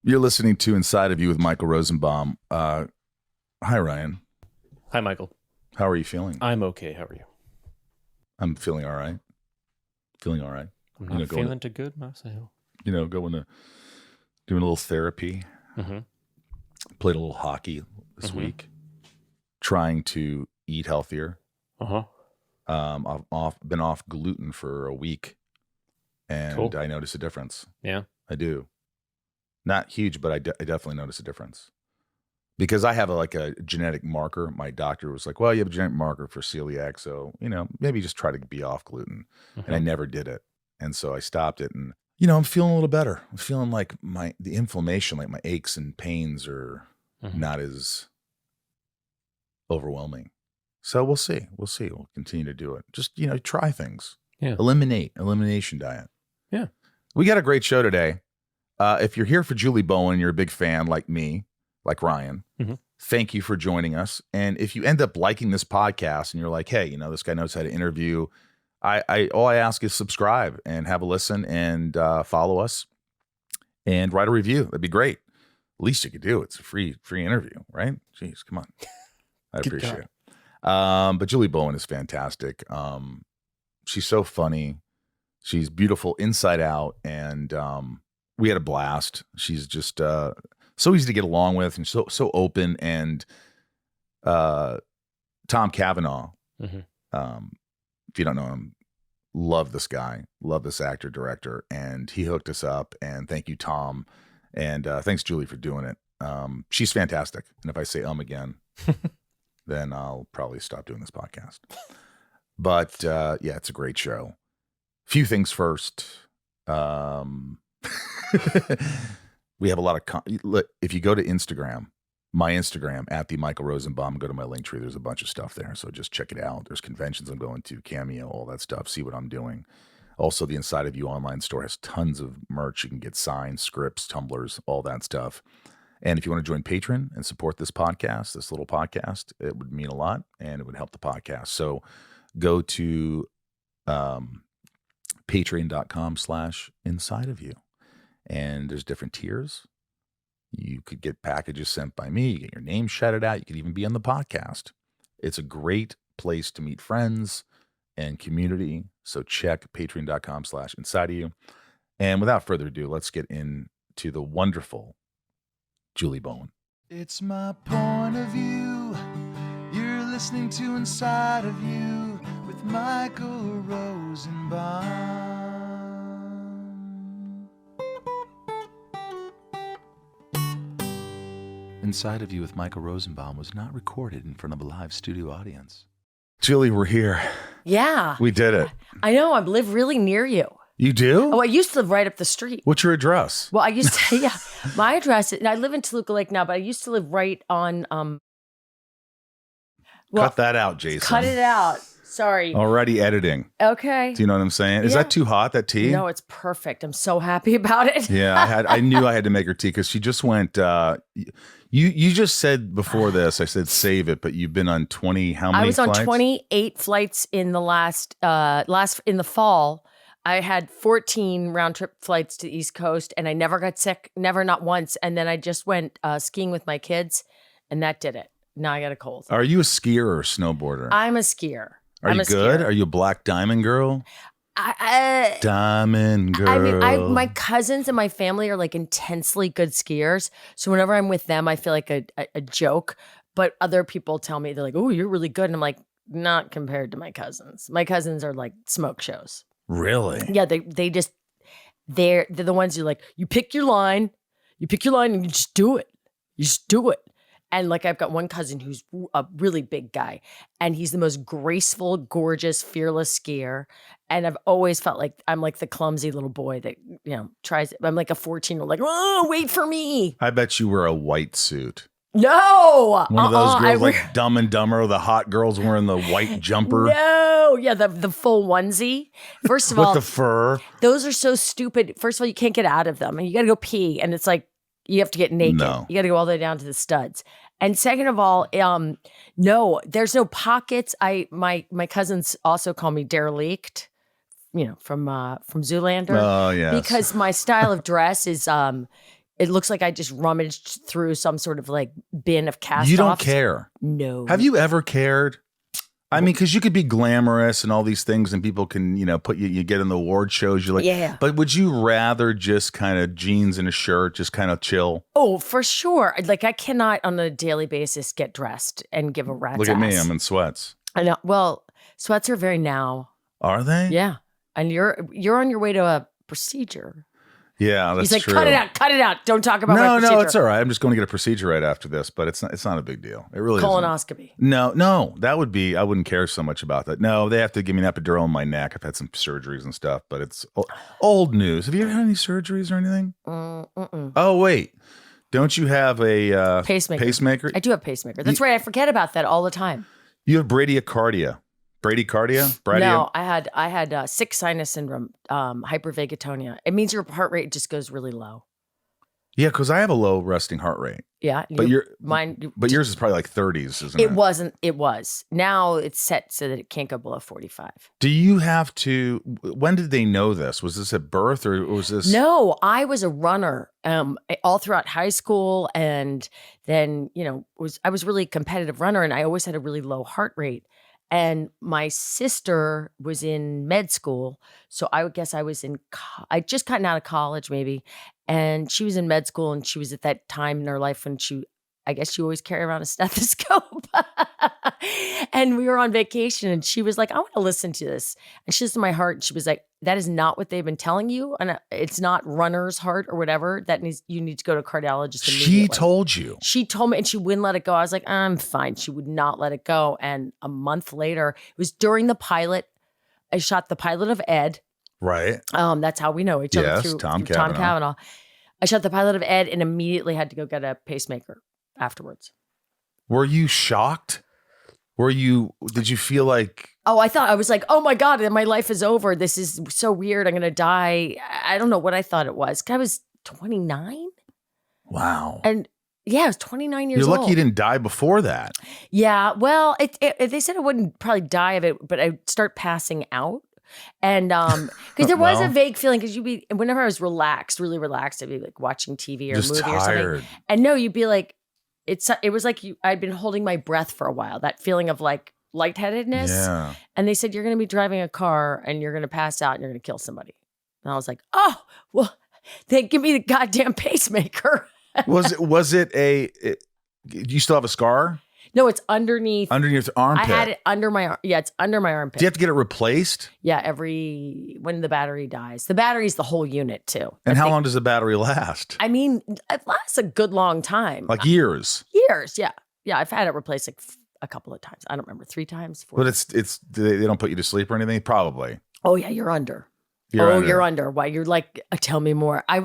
You're listening to Inside of You with Michael Rosenbaum. Hi, Ryan. Hi, Michael. How are you feeling? I'm okay. How are you? I'm feeling all right. Feeling all right. I'm not feeling too good, Going to doing a little therapy. Mm-hmm. Played a little hockey this week. Trying to eat healthier. I've been off gluten for a week, and Cool. I notice a difference. Yeah. I do. Not huge, but I definitely notice a difference. Because I have a genetic marker. My doctor was like, well, you have a genetic marker for celiac, so, maybe just try to be off gluten. And I never did it. And so I stopped it, and, I'm feeling a little better. I'm feeling like the inflammation, like my aches and pains are not as overwhelming. So we'll see. We'll continue to do it. Just, try things. Yeah. Elimination diet. Yeah. We got a great show today. If you're here for Julie Bowen, you're a big fan like me, like Ryan. Thank you for joining us. And if you end up liking this podcast and you're like, hey, this guy knows how to interview, all I ask is subscribe and have a listen and follow us and write a review. That'd be great. Least you could do. It's a free interview, right? Jeez, come on. I appreciate it. But Julie Bowen is fantastic. She's so funny. She's beautiful inside out, and we had a blast. She's just so easy to get along with, and so open. And Tom Cavanaugh, if you don't know him, love this guy, love this actor, director, and he hooked us up. And thank you, Tom, and thanks, Julie, for doing it. She's fantastic. And if I say again, then I'll probably stop doing this podcast. But yeah, it's a great show. Few things first. We have a lot of look, if you go to Instagram, my Instagram at the Michael Rosenbaum, go to my link tree. There's a bunch of stuff there, so just check it out. There's conventions I'm going to, Cameo, all that stuff. See what I'm doing. Also, the Inside of You online store has tons of merch. You can get signs, scripts, tumblers, all that stuff. And if you want to join Patreon and support this podcast, this little podcast, it would mean a lot and it would help the podcast. So go to patreon.com/inside of you. And there's different tiers. You could get packages sent by me, you get your name shouted out. You could even be on the podcast. It's a great place to meet friends and community. So check patreon.com/inside of you. And without further ado, let's get into the wonderful Julie Bowen. It's my point of view. You're listening to Inside of You with Michael Rosenbaum. Inside of You with Michael Rosenbaum was not recorded in front of a live studio audience. Julie, we're here. Yeah. We did it. I know. I live really near you. You do? Oh, I used to live right up the street. What's your address? Well, I used to, yeah. My address, I live in Toluca Lake now, but I used to live right on, cut that out, Jason. Cut it out. Sorry. Already editing. Okay. Do you know what I'm saying? Is that too hot, that tea? No, it's perfect. I'm so happy about it. Yeah, I knew I had to make her tea because she just went, you just said before this, I said save it, but you've been on 20, how many flights? I was on 28 flights in the in the fall. I had 14 round trip flights to the East Coast, and I never got sick, not once. And then I just went skiing with my kids, and that did it. Now I got a cold. Are you a skier or a snowboarder? I'm a skier. Are you good? Are you a black diamond girl? Diamond girl. I mean, my cousins and my family are like intensely good skiers. So whenever I'm with them, I feel like a joke. But other people tell me, they're like, oh, you're really good. And I'm like, not compared to my cousins. My cousins are like smoke shows. Really? Yeah, they're the ones who like, you pick your line and you just do it. You just do it. And like I've got one cousin who's a really big guy, and he's the most graceful, gorgeous, fearless skier. And I've always felt like I'm like the clumsy little boy that, tries. I'm like a 14-year-old, like, oh, wait for me. I bet you wear a white suit. No. One of those girls like Dumb and Dumber, the hot girls wearing the white jumper. No. Yeah, the full onesie. First of all. With the fur. Those are so stupid. First of all, you can't get out of them. And you got to go pee. And it's like, you have to get naked. No. You got to go all the way down to the studs. And second of all, no, there's no pockets. My cousins also call me derelict, from Zoolander. Oh, yes. Because my style of dress is It looks like I just rummaged through some sort of like bin of cast-offs. You don't care. No. Have you ever cared? I mean, because you could be glamorous and all these things, and people can, put you get in the award shows. You're like, yeah. But would you rather just kind of jeans and a shirt, just kind of chill? Oh, for sure. Like I cannot on a daily basis get dressed and give a rat's Look at me, ass. I'm in sweats. I know. Well, sweats are very now. Are they? Yeah, and you're on your way to a procedure. Yeah, that's He's like, true. cut it out. Don't talk about my procedure. No, it's all right. I'm just going to get a procedure right after this, but it's not a big deal. It really isn't. Colonoscopy. No, that would be, I wouldn't care so much about that. No, they have to give me an epidural in my neck. I've had some surgeries and stuff, but it's old news. Have you ever had any surgeries or anything? Oh, wait. Don't you have a pacemaker? I do have pacemaker. That's right. I forget about that all the time. You have bradycardia. Bradycardia? No, I had sick sinus syndrome, hypervagatonia. It means your heart rate just goes really low. Yeah, because I have a low resting heart rate. Yeah, but yours is probably like 30s, isn't it? It wasn't. It was. Now it's set so that it can't go below 45. Do you have to? When did they know this? Was this at birth or was this? No, I was a runner all throughout high school, and then I was really a competitive runner, and I always had a really low heart rate. And my sister was in med school. So I would guess I was I just gotten out of college maybe. And she was in med school, and she was at that time in her life when I guess she always carried around a stethoscope. And we were on vacation, and she was like, I want to listen to this. And she listened to my heart, and she was like, that is not what they've been telling you. And it's not runner's heart or whatever. You need to go to a cardiologist immediately. She told you. She told me, and she wouldn't let it go. I was like, I'm fine. She would not let it go. And a month later, it was during the pilot. I shot the pilot of Ed. Right. That's how we know each other through Tom Cavanaugh. I shot the pilot of Ed and immediately had to go get a pacemaker afterwards. Were you shocked? Did you feel like? Oh, I was like, oh my God, my life is over. This is so weird. I'm going to die. I don't know what I thought it was. I was 29. Wow. And yeah, I was 29 years old. You're lucky you didn't die before that. Yeah. Well, they said I wouldn't probably die of it, but I'd start passing out. And because there was a vague feeling, because whenever I was really relaxed, I'd be like watching TV or a movie tired. or something. And no, you'd be like, it was like I'd been holding my breath for a while, that feeling of like lightheadedness. Yeah. And they said, you're going to be driving a car and you're going to pass out and you're going to kill somebody. And I was like, oh, well, then give me the goddamn pacemaker. Was it you still have a scar? No, it's underneath your armpit. I had it under my arm. Yeah, it's under my armpit. Do you have to get it replaced? Yeah, when the battery dies. The battery's the whole unit too. And how long does the battery last? I mean, it lasts a good long time. Like years. Years, yeah. Yeah, I've had it replaced like a couple of times. I don't remember, 3 times, 4 times. But they don't put you to sleep or anything? Probably. Oh yeah, you're under. You're under. Why? You're like, tell me more. I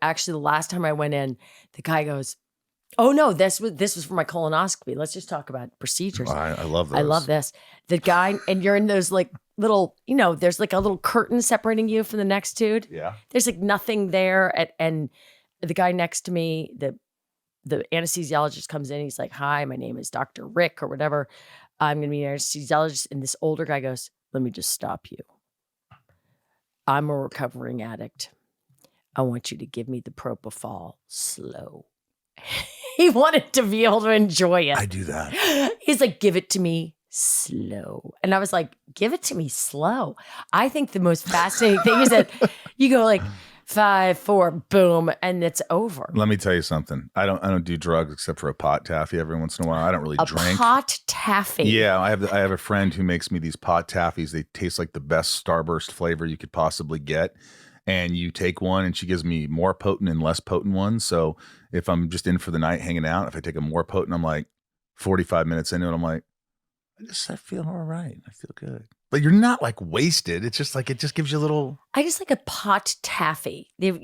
actually, the last time I went in, the guy goes, oh no, this was for my colonoscopy. Let's just talk about procedures. I love those. I love this. The guy, and you're in those like little, there's like a little curtain separating you from the next dude. Yeah. There's like nothing there. And the guy next to me, the anesthesiologist comes in. He's like, hi, my name is Dr. Rick or whatever. I'm going to be an anesthesiologist. And this older guy goes, let me just stop you. I'm a recovering addict. I want you to give me the propofol slow. He wanted to be able to enjoy it. I do that. He's like, give it to me slow. And I was like, give it to me slow. I think the most fascinating thing is that you go like 5, 4, boom, and it's over. Let me tell you something. I don't do drugs except for a pot taffy every once in a while. I don't really drink. A pot taffy. Yeah, I have a friend who makes me these pot taffies. They taste like the best Starburst flavor you could possibly get. And you take one, and she gives me more potent and less potent ones. So if I'm just in for the night hanging out, if I take a more potent, I'm like 45 minutes into it, I'm like, I feel all right. I feel good. But you're not like wasted. It's just like, it just gives you a little. I just like a pot taffy. We've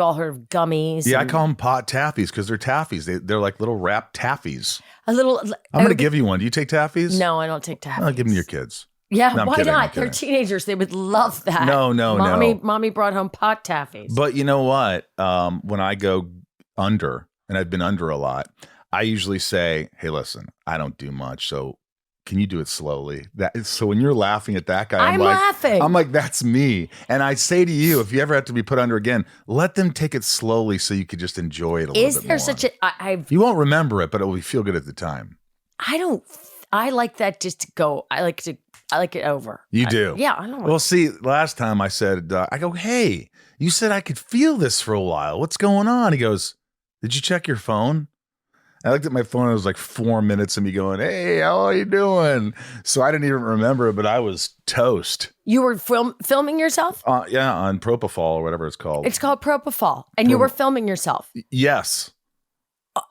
all heard of gummies. Yeah, I call them pot taffies because they're taffies. They're like little wrapped taffies. I'm going to give you one. Do you take taffies? No, I don't take taffies. I'll give them to your kids. Yeah, no, why kidding, not? They're teenagers. They would love that. No. Mommy brought home pot taffies. But you know what? When I go under, and I've been under a lot, I usually say, hey, listen, I don't do much. So can you do it slowly? So when you're laughing at that guy, I'm laughing. I'm like, that's me. And I say to you, if you ever have to be put under again, let them take it slowly so you could just enjoy it a little bit more. Is there such a? You won't remember it, but it will feel good at the time. I like that just to go. I like it over. You do? Yeah, I don't know. Well, see, last time I said, I go, hey, you said I could feel this for a while. What's going on? He goes, did you check your phone? I looked at my phone. It was like 4 minutes of me going, hey, how are you doing? So I didn't even remember it, but I was toast. You were filming yourself? Yeah, on Propofol or whatever it's called. It's called Propofol. And you were filming yourself? Yes.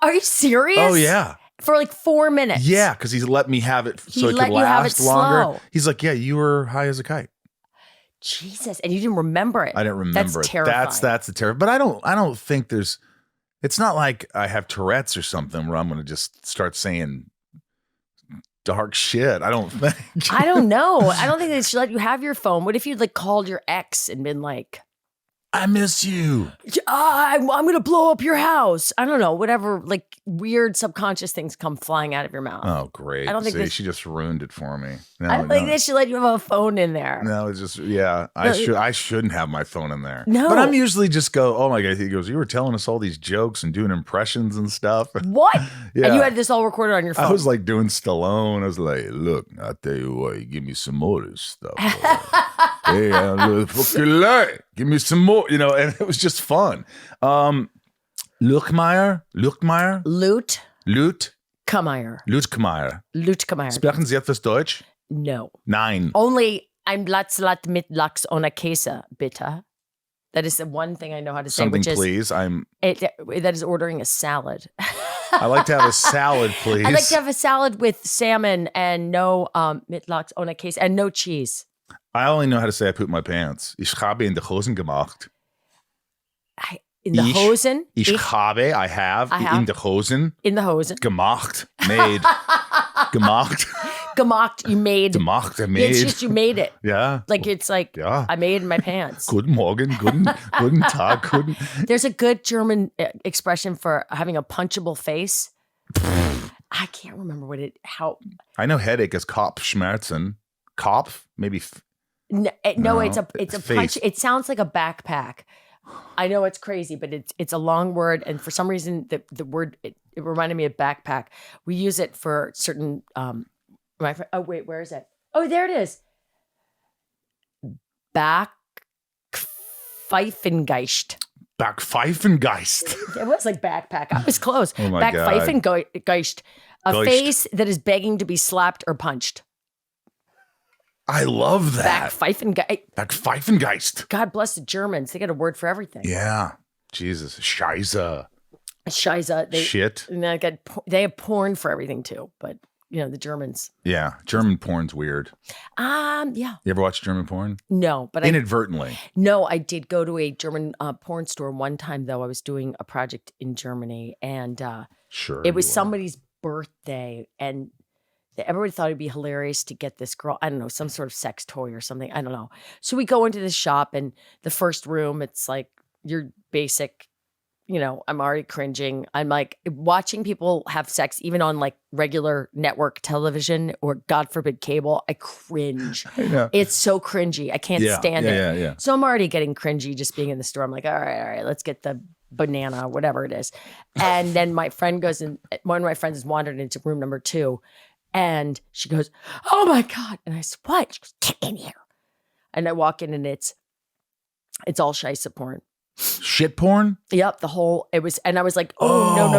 Are you serious? Oh, yeah. For like 4 minutes? Yeah, because he's let me have it so it could last longer. He's like, yeah, you were high as a kite. Jesus. And you didn't remember it? I didn't remember That's it. terrifying. That's the terror. But I don't think there's... It's not like I have Tourette's or something where I'm going to just start saying dark shit. I don't think. I don't know. I don't think they should let you have your phone. What if you'd like called your ex and been like, I miss you. I'm going to blow up your house. I don't know. Whatever, like weird subconscious things come flying out of your mouth. Oh, great. I don't think she just ruined it for me. No, I don't think they should let you have a phone in there. No, it's just, yeah. I shouldn't have my phone in there. No. But I'm usually just go, oh my God. He goes, you were telling us all these jokes and doing impressions and stuff. What? Yeah. And you had this all recorded on your phone? I was like doing Stallone. I was like, look, I'll tell you what, you give me some more of this stuff. Hey, I'm fucking lie. Give me some more, and it was just fun. Lutkmeyer. Lutkmeyer. Sprechen Sie etwas Deutsch? No. Nein. Only ein Blattsalat mit Lachs ohne Käse, bitte. That is the one thing I know how to say, Something, which is please. that is ordering a salad. I like to have a salad, please. I'd like to have a salad with salmon and no mit Lachs ohne Käse and no cheese. I only know how to say I pooped my pants. Ich habe in die Hosen gemacht. In the Hosen? I have in the Hosen. In the Hosen. Gemacht. Made. Gemacht. Gemacht, you made. Gemacht, I made. It's just you made it. Yeah. Like it's like, yeah. I made it in my pants. Guten Morgen, guten Tag, guten. There's a good German expression for having a punchable face. I can't remember how. I know headache is Kopfschmerzen. Kopf, maybe. No, it's a face. punch. It sounds like a backpack. I know it's crazy, but it's a long word, and for some reason the word it reminded me of backpack. We use it for certain. Oh wait, where is it? Oh, there it is. Backpfeifengeist. Backpfeifengeist. It was like backpack. I was close. Oh my God. Backpfeifengeist. A face that is begging to be slapped or punched. I love that. Backpfeifengeist. God bless the Germans. They got a word for everything. Yeah. Jesus. Scheiße. Scheiße. Shit. And they have porn for everything too, but the Germans. Yeah. German porn's weird. Yeah. You ever watch German porn? No, but inadvertently. No, I did go to a German porn store one time though. I was doing a project in Germany and sure. It was somebody's birthday and everybody thought it'd be hilarious to get this girl, I don't know, some sort of sex toy or something. I don't know. So we go into the shop and the first room, it's like your basic, I'm already cringing. I'm like watching people have sex, even on like regular network television or God forbid cable. I cringe. I know. It's so cringy. I can't stand it. Yeah. So I'm already getting cringy just being in the store. I'm like, all right, let's get the banana, whatever it is. And then my friend goes in, one of my friends is wandering into room number 2. And she goes, oh my God. And I said, what? She goes, get in here. And I walk in and it's all scheisse porn. Shit porn? Yep. And I was like, no.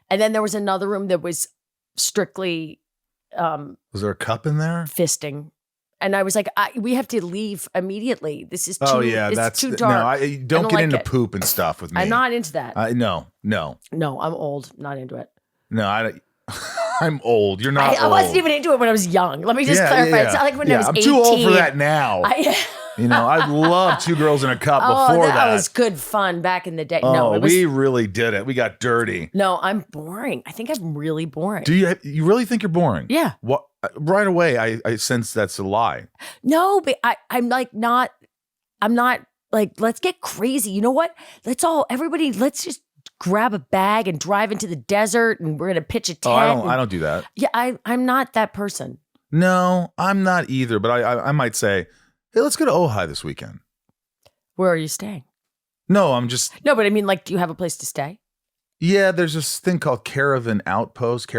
And then there was another room that was strictly. Was there a cup in there? Fisting. And I was like, we have to leave immediately. This is too, that's too dark. No, don't get into it. poop and stuff with me. I'm not into that. No. No, I'm old. Not into it. No, I'm old. You're not old. I wasn't even into it when I was young. Let me just clarify. It's not like when I was 18. I'm too old for that now. I loved 2 girls in a cup before that. That was good fun back in the day. We really did it. We got dirty. No, I'm boring. I think I'm really boring. Do you really think you're boring? Yeah. What? Right away, I sense that's a lie. No, but I'm not like, let's get crazy. You know what? Let's just grab a bag and drive into the desert and we're going to pitch a tent. Oh, I don't do that. Yeah, I'm not that person. No, I'm not either. But I might say, hey, let's go to Ojai this weekend. Where are you staying? No, No, but I mean, like, do you have a place to stay? Yeah, there's this thing called Caravan Outpost.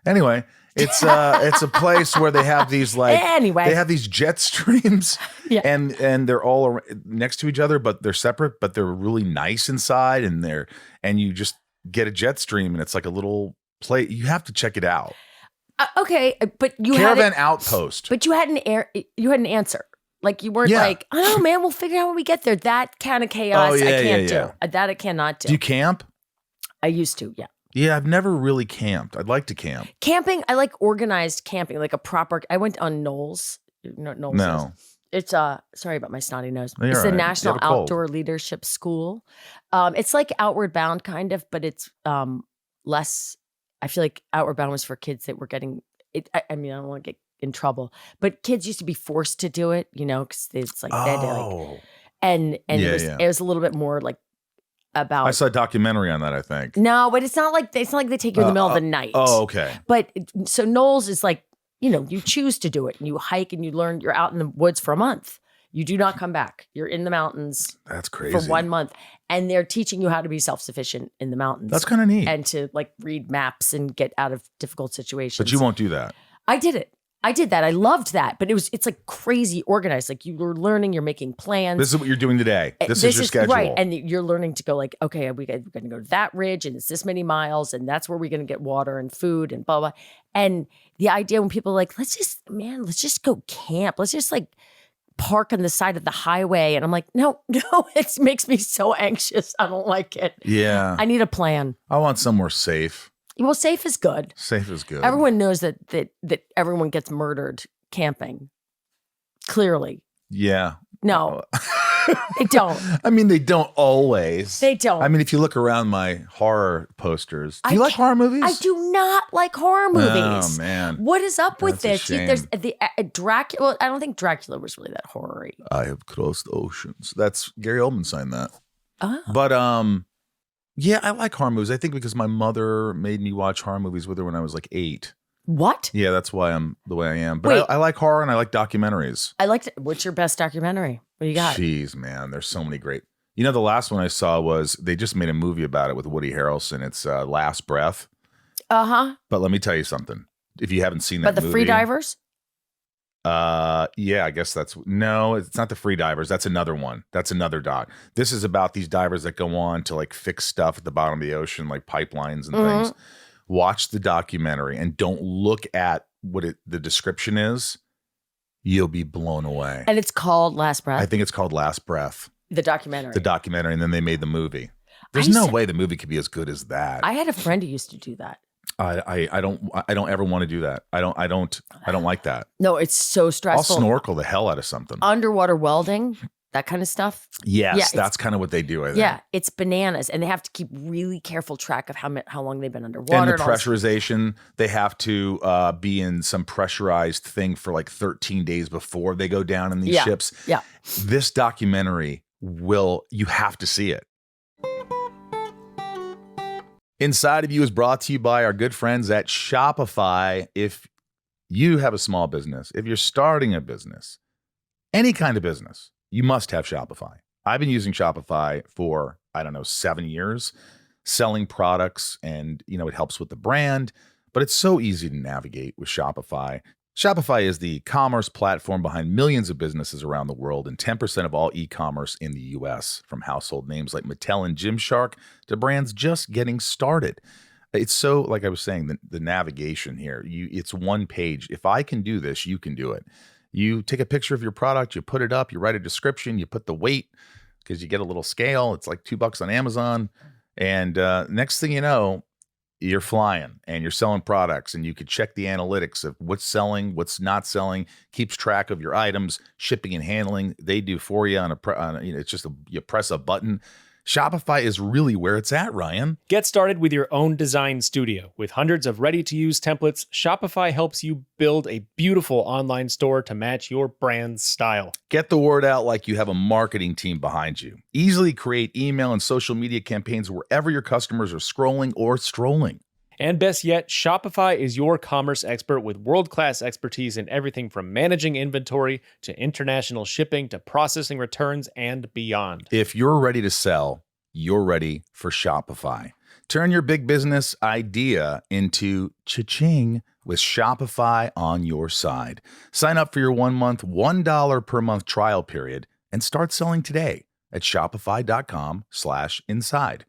Anyway, it's a place where they have these they have these jet streams, and they're all next to each other, but they're separate, but they're really nice inside, and you just get a jet stream, and it's like a little play. You have to check it out. Okay, but you Caravan Outpost. But you had an answer. Like you weren't like, oh man, we'll figure out when we get there. That kind of chaos I can't do. That I cannot do. Do you camp? I used to, yeah. Yeah, I've never really camped. I'd like to camp. Camping, I like organized camping, like a proper. I went on Knowles. Knowles. No. It's sorry about my snotty nose. It's the National Outdoor Leadership School. It's like Outward Bound kind of, but it's less. I feel like Outward Bound was for kids that were getting it. I mean, I don't want to get in trouble, but kids used to be forced to do it, because it's like and it was a little bit more like about. I saw a documentary on that, I think. No, but it's not like they take you in the middle of the night. Oh, okay. But so Knowles is like, you choose to do it and you hike and you learn. You're out in the woods for a month. You do not come back. You're in the mountains. That's crazy. For 1 month. And they're teaching you how to be self-sufficient in the mountains. That's kind of neat. And to like read maps and get out of difficult situations. But you won't do that. I did it. I did that. I loved that. But it's like crazy organized. Like you were learning, you're making plans. This is what you're doing today. This is your schedule. Right. And you're learning to go like, okay, we're going to go to that ridge and it's this many miles and that's where we're going to get water and food and blah, blah. And the idea when people are like, let's just go camp. Let's just like park on the side of the highway. And I'm like, no, it makes me so anxious. I don't like it. Yeah. I need a plan. I want somewhere safe. Well, safe is good. Safe is good. Everyone knows that everyone gets murdered camping. Clearly. Yeah. No, they don't. I mean, they don't always. They don't. I mean, if you look around my horror posters, do you like horror movies? I do not like horror movies. Oh, man. What is up with this? Shame. There's the Dracula. Well, I don't think Dracula was really that horror-y. I have crossed oceans. That's Gary Oldman signed that. Oh. But yeah, I like horror movies. I think because my mother made me watch horror movies with her when I was like 8. What? Yeah, that's why I'm the way I am. But I like horror and I like documentaries. I liked it. What's your best documentary? What do you got? Jeez, man, there's so many great. The last one I saw was they just made a movie about it with Woody Harrelson. It's Last Breath. Uh-huh. But let me tell you something. If you haven't seen that movie. But the free divers? Yeah, I guess it's not the free divers. That's another one. That's another doc. This is about these divers that go on to like fix stuff at the bottom of the ocean, like pipelines and things. Watch the documentary and don't look at what the description is. You'll be blown away. And it's called Last Breath? I think it's called Last Breath. The documentary. The documentary, and then they made the movie. There's no way the movie could be as good as that. I had a friend who used to do that. I don't ever want to do that. I don't like that. No, it's so stressful. I'll snorkel the hell out of something. Underwater welding, that kind of stuff. Yes, that's kind of what they do, I think. Yeah, it's bananas. And they have to keep really careful track of how long they've been underwater. And the pressurization, they have to be in some pressurized thing for like 13 days before they go down in these ships. Yeah. This documentary you have to see it. Inside of You is brought to you by our good friends at Shopify. If you have a small business, if you're starting a business, any kind of business, you must have Shopify. I've been using Shopify for, 7 years, selling products, and, it helps with the brand, but it's so easy to navigate with Shopify. Shopify is the commerce platform behind millions of businesses around the world and 10% of all e-commerce in the U.S., from household names like Mattel and Gymshark to brands just getting started. It's so, like I was saying, the navigation here, it's one page. If I can do this, you can do it. You take a picture of your product, you put it up, you write a description, you put the weight because you get a little scale. It's like $2 on Amazon. And next thing you know, you're flying and you're selling products, and you could check the analytics of what's selling, what's not selling, keeps track of your items, shipping and handling. They do for you it's just you press a button. Shopify is really where it's at, Ryan. Get started with your own design studio. With hundreds of ready-to-use templates, Shopify helps you build a beautiful online store to match your brand's style. Get the word out like you have a marketing team behind you. Easily create email and social media campaigns wherever your customers are scrolling or strolling. And best yet, Shopify is your commerce expert with world-class expertise in everything from managing inventory to international shipping to processing returns and beyond. If you're ready to sell, you're ready for Shopify. Turn your big business idea into cha-ching with Shopify on your side. Sign up for your 1 month, $1 per month trial period and start selling today at shopify.com/inside.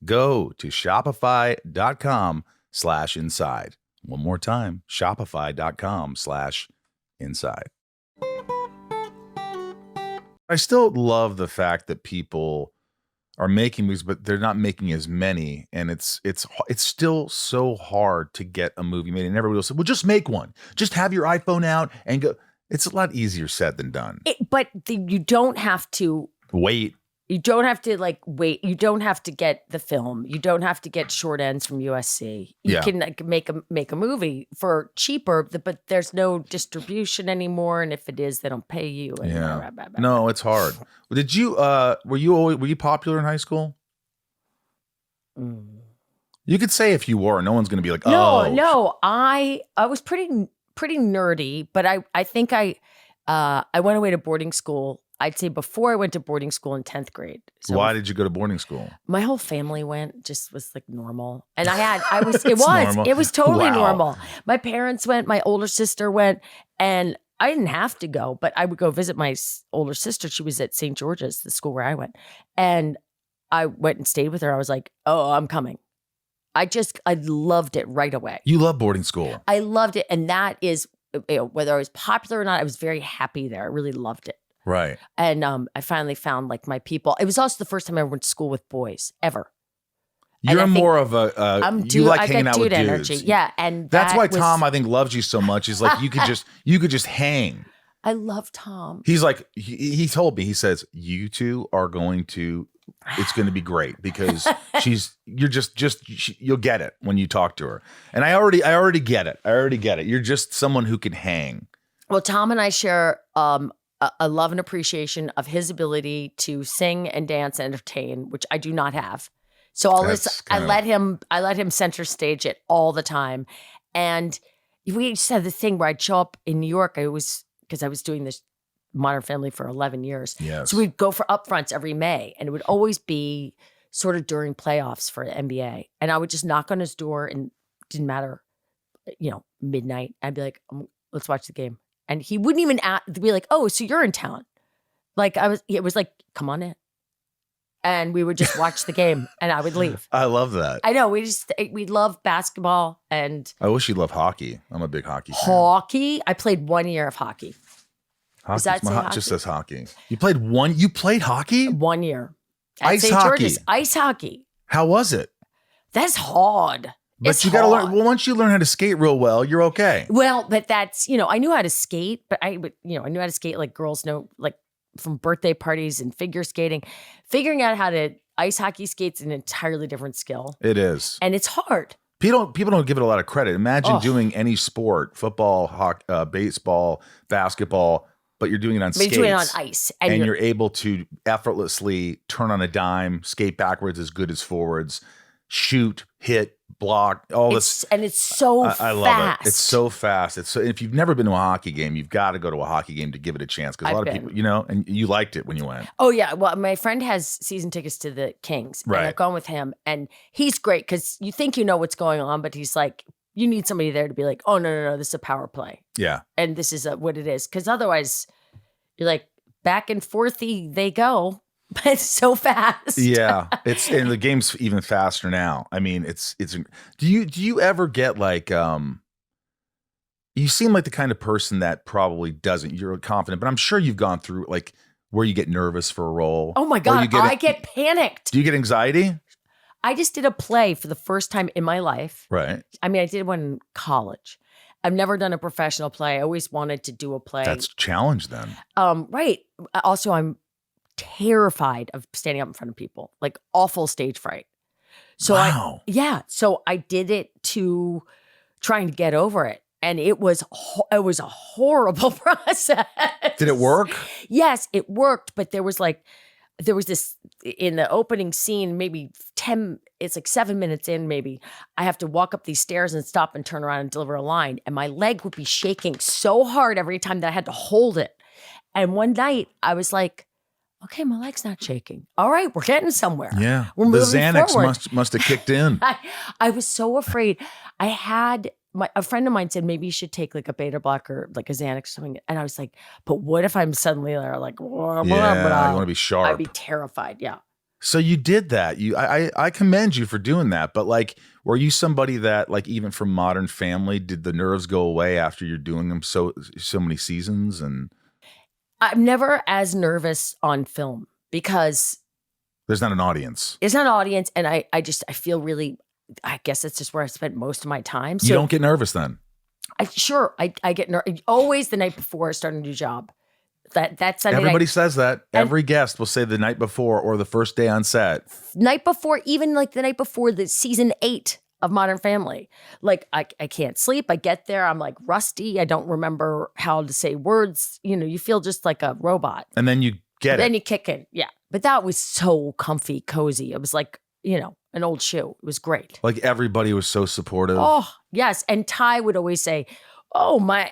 Go to shopify.com/inside. One more time, shopify.com/inside. I still love the fact that people are making movies, but they're not making as many, and it's still so hard to get a movie made. And everybody will say, "Well, just make one. Just have your iPhone out and go." It's a lot easier said than done. You don't have to wait. You don't have to wait. You don't have to get the film. You don't have to get short ends from USC. You can make a movie for cheaper, but there's no distribution anymore. And if it is, they don't pay you. And No, it's hard. Did you? Were you popular in high school? You could say if you were. No one's going to be like, oh, no. I was pretty nerdy, but I think I went away to boarding school. I'd say before I went to boarding school in 10th grade. So why did you go to boarding school? My whole family went, just was like normal. And it was totally normal. My parents went, my older sister went, and I didn't have to go, but I would go visit my older sister. She was at St. George's, the school where I went. And I went and stayed with her. I was like, oh, I'm coming. I loved it right away. You love boarding school. I loved it. And that is, whether I was popular or not, I was very happy there. I really loved it. Right. And I finally found my people. It was also the first time I went to school with boys ever. You're more of a you like hanging out with dudes. Energy. Yeah, and that's why Tom I think loves you so much. He's like you could just hang. I love Tom. He's like he told me, he says you two are going to, it's going to be great because you'll get it when you talk to her. And I already get it. You're just someone who can hang. Well, Tom and I share a love and appreciation of his ability to sing and dance and entertain, which I do not have. So I let him center stage it all the time. And we just had this thing where I'd show up in New York. Because I was doing this Modern Family for 11 years. Yes. So we'd go for upfronts every May, and it would always be sort of during playoffs for the NBA. And I would just knock on his door, and it didn't matter, midnight. I'd be like, let's watch the game. And he wouldn't even be like, oh, so you're in town. It was like, come on in. And we would just watch the game and I would leave. I love that. I know. We love basketball and. I wish you loved hockey. I'm a big hockey fan. Hockey? I played 1 year of hockey. Hockey just says hockey. You played hockey? 1 year. Ice hockey. Ice hockey. How was it? That's hard. But you got to learn. Well, once you learn how to skate real well, you're okay. Well, but that's, I knew how to skate, but I knew how to skate like girls know, like from birthday parties and figure skating. Figuring out how to ice hockey skate's an entirely different skill. It is. And it's hard. People don't give it a lot of credit. Imagine doing any sport, football, hockey, baseball, basketball, but you're doing it on skates. You're doing it on ice. And you're able to effortlessly turn on a dime, skate backwards as good as forwards, shoot, hit, block, all this. And it's so fast. I love it. It's so fast. If you've never been to a hockey game, you've got to go to a hockey game to give it a chance. Because a lot of people, and you liked it when you went. Oh, yeah. Well, my friend has season tickets to the Kings. Right. And I've gone with him. And he's great because you think you know what's going on, but he's like, you need somebody there to be like, oh, no, this is a power play. Yeah. And this is what it is. Because otherwise, you're like, back and forthy they go. But it's so fast. Yeah, and the game's even faster now. I mean, it's. Do you ever get like you seem like the kind of person that probably doesn't. You're confident, but I'm sure you've gone through like where you get nervous for a role. Oh my God, I get panicked. Do you get anxiety? I just did a play for the first time in my life. Right. I mean, I did one in college. I've never done a professional play. I always wanted to do a play. That's a challenge then. Right. Also, I'm terrified of standing up in front of people, like awful stage fright. So Wow. so I did it to trying to get over it. And it was a horrible process. Did it work? Yes, it worked. But there was this in the opening scene, maybe it's like 7 minutes in, maybe I have to walk up these stairs and stop and turn around and deliver a line. And my leg would be shaking so hard every time that I had to hold it. And one night I was like, okay, my leg's not shaking. All right, we're getting somewhere. Yeah. We're the moving Xanax forward. must have kicked in. I was so afraid. I had a friend of mine said maybe you should take like a beta blocker, like a Xanax or something. And I was like, but what if I'm suddenly there, like, blah, blah, Yeah, blah. you want to be sharp. I'd be terrified. Yeah. So you did that. I commend you for doing that. But like, were you somebody that, like, even from Modern Family, did the nerves go away after you're doing them so many seasons? And I'm never as nervous on film because there's not an audience. it's not an audience, and I feel really. I guess that's just where I spent most of my time. So You don't get nervous then? I get nervous always the night before I start a new job. That Sunday Everybody night, says that. Every guest will say the night before or the first day on set. night before, even like the night before the season 8 of Modern Family. Like I can't sleep. I get there, I'm like rusty. I don't remember how to say words. You know, you feel just like a robot. And then you get Then it. you kick in. Yeah. But that was so comfy, cozy. It was like, you know, an old shoe. It was great. Like everybody was so supportive. Oh, yes. And Ty would always say, oh, my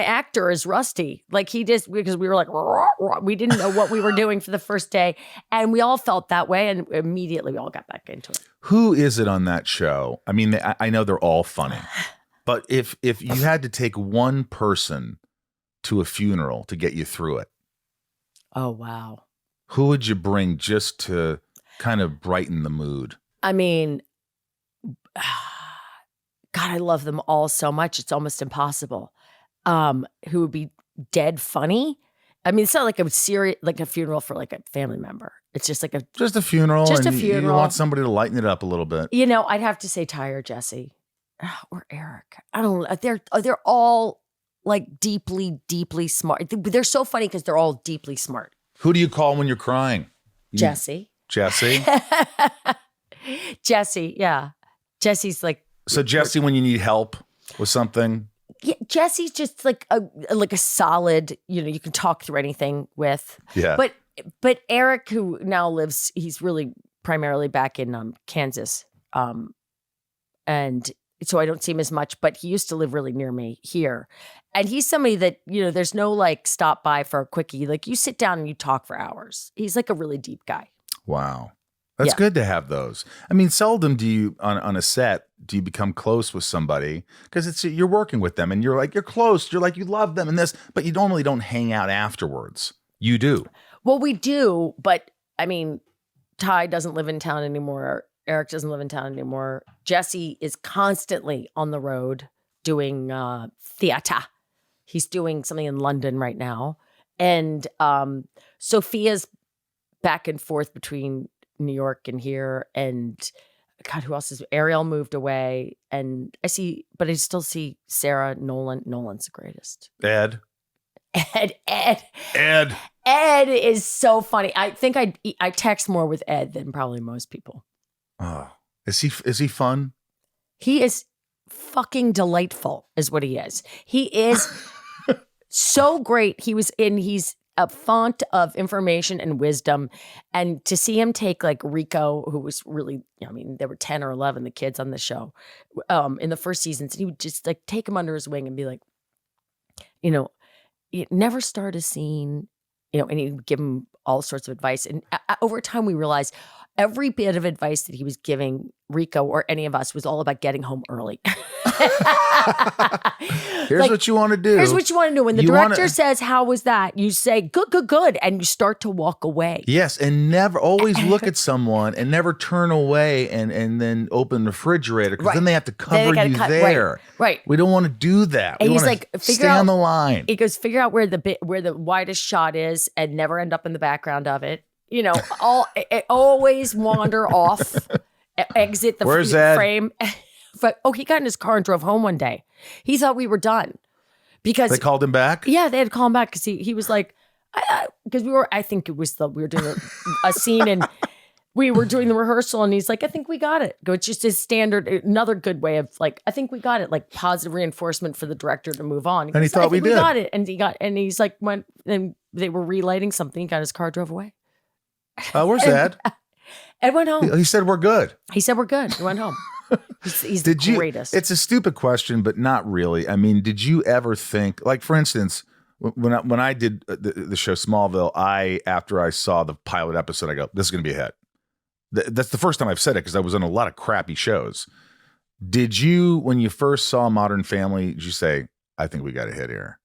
actor is rusty. Like he just, because we were like, rah, rah. We didn't know what we were doing for the first day. And we all felt that way. And immediately we all got back into it. Who is it on that show? I mean, I know they're all funny. But if you had to take one person to a funeral to get you through it, Oh, wow. who would you bring just to kind of brighten the mood? I mean, God, I love them all so much. It's almost impossible. Who would be dead funny? I mean, it's not like a serious, like a funeral for like a family member. It's just like Just a funeral. Just a and You funeral. want somebody to lighten it up a little bit. you know, I'd have to say Ty or Jesse or Eric. I don't know. They're all like deeply, deeply smart. They're so funny because they're all deeply smart. Who do you call when you're crying? Jesse. Jesse? Jesse, yeah. Jesse's like, So Jesse, when you need help with something? yeah, Jesse's just like a solid, you know, you can talk through anything with. Yeah. But Eric, who now lives, he's really primarily back in Kansas. And so I don't see him as much, but he used to live really near me here. And he's somebody that, you know, there's no like stop by for a quickie. Like you sit down and you talk for hours. He's like a really deep guy. Wow. That's Yeah. good to have those. I mean, seldom do you, on a set, do you become close with somebody because you're working with them and you're close. You're like, you love them and this, but you normally don't hang out afterwards. You do. Well, we do, but I mean, Ty doesn't live in town anymore. Eric doesn't live in town anymore. Jesse is constantly on the road doing theater. He's doing something in London right now. And Sophia's back and forth between New York and here. And God, who else is? Ariel moved away. And I still see Sarah, Nolan. Nolan's the greatest. Ed. Ed is so funny. I think I text more with Ed than probably most people. Oh, is he fun? He is fucking delightful is what he is. He is so great. He's a font of information and wisdom. And to see him take like Rico, who was really, I mean, there were 10 or 11, the kids on the show in the first seasons. And he would just like take him under his wing and be like, you know, never start a scene, you know, and he'd give him all sorts of advice. And over time we realized every bit of advice that he was giving Rico or any of us was all about getting home early. Here's what you want to do. Here's what you want to do. When the director says, how was that? You say, good. And you start to walk away. Yes. And never always look at someone and never turn away and then open the refrigerator because then they have to cover you there. Right. We don't want to do that. And we he's want like, to stay on the line. He goes, figure out where the widest shot is and never end up in the background of it. You know, always wander off, exit the Where's Ed? frame. But, he got in his car and drove home one day. He thought we were done because They called him back? Yeah, they had to call him back because he was like, Because I think it was we were doing a scene and we were doing the rehearsal and he's like, I think we got it. It's just his standard, another good way of like, I think we got it, like positive reinforcement for the director to move on. And he thought we did. Got it. And he's like, and they were relighting something, he got his car, drove away. Where's Ed? Ed went home. He said, we're good. He said, we're good. He went home. He's the greatest. It's a stupid question, but not really. I mean, did you ever think, like, for instance, when I did the show Smallville, after I saw the pilot episode, I go, this is going to be a hit. That's the first time I've said it because I was on a lot of crappy shows. Did you, when you first saw Modern Family, did you say, I think we got a hit here?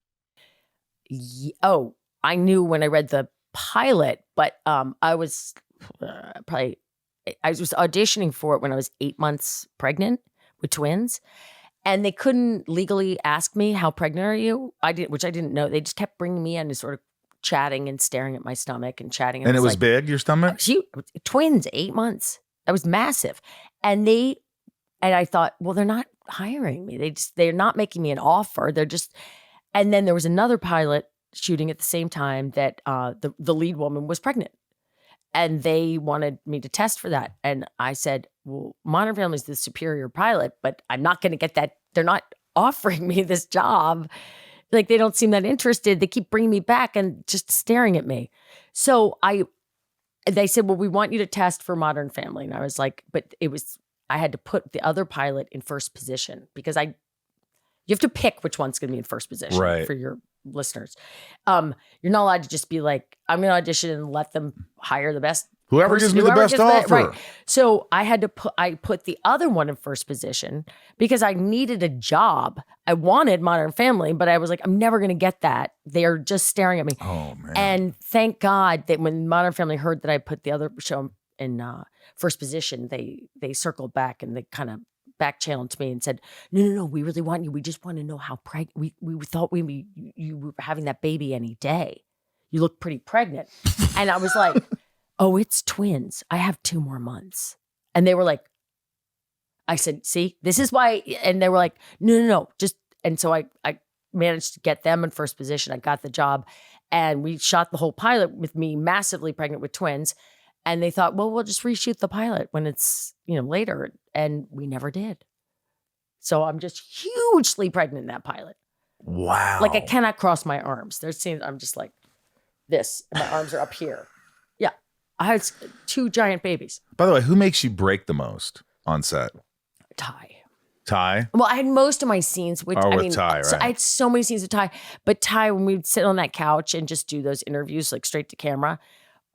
I knew when I read the pilot, but I was I was auditioning for it when I was 8 months pregnant with twins, and they couldn't legally ask me, how pregnant are you? Which I didn't know. They just kept bringing me in and sort of chatting and staring at my stomach and chatting. And it was like, big, your stomach? Twins, 8 months. That was massive. And I thought, well, they're not hiring me. They're not making me an offer. And then there was another pilot shooting at the same time that the lead woman was pregnant. And they wanted me to test for that. And I said, well, Modern Family is the superior pilot, but I'm not going to get that. They're not offering me this job. Like, they don't seem that interested. They keep bringing me back and just staring at me. So they said, well, we want you to test for Modern Family. And I was like, I had to put the other pilot in first position because you have to pick which one's going to be in first position for your listeners. You're not allowed to just be like, I'm going to audition and let them hire the best. Whoever gives me the best offer. Right. So I put the other one in first position because I needed a job. I wanted Modern Family, but I was like, I'm never going to get that. They're just staring at me. Oh, man. And thank God that when Modern Family heard that I put the other show in first position, they circled back and they kind of back channeled to me and said, no, we really want you. We just want to know how pregnant. We thought you were having that baby any day. You look pretty pregnant. And I was like, oh, it's twins. I have 2 more months. And they were like, I said, see, this is why. And they were like, no, just, and so I managed to get them in first position. I got the job and we shot the whole pilot with me massively pregnant with twins. And they thought, well, we'll just reshoot the pilot when it's, later. And we never did. So I'm just hugely pregnant in that pilot. Wow. Like, I cannot cross my arms. I'm just like this. And my arms are up here. Yeah. I had 2 giant babies. By the way, who makes you break the most on set? Ty? Well, I had most of my scenes with Ty, right? So I had so many scenes with Ty. But Ty, when we'd sit on that couch and just do those interviews like straight to camera,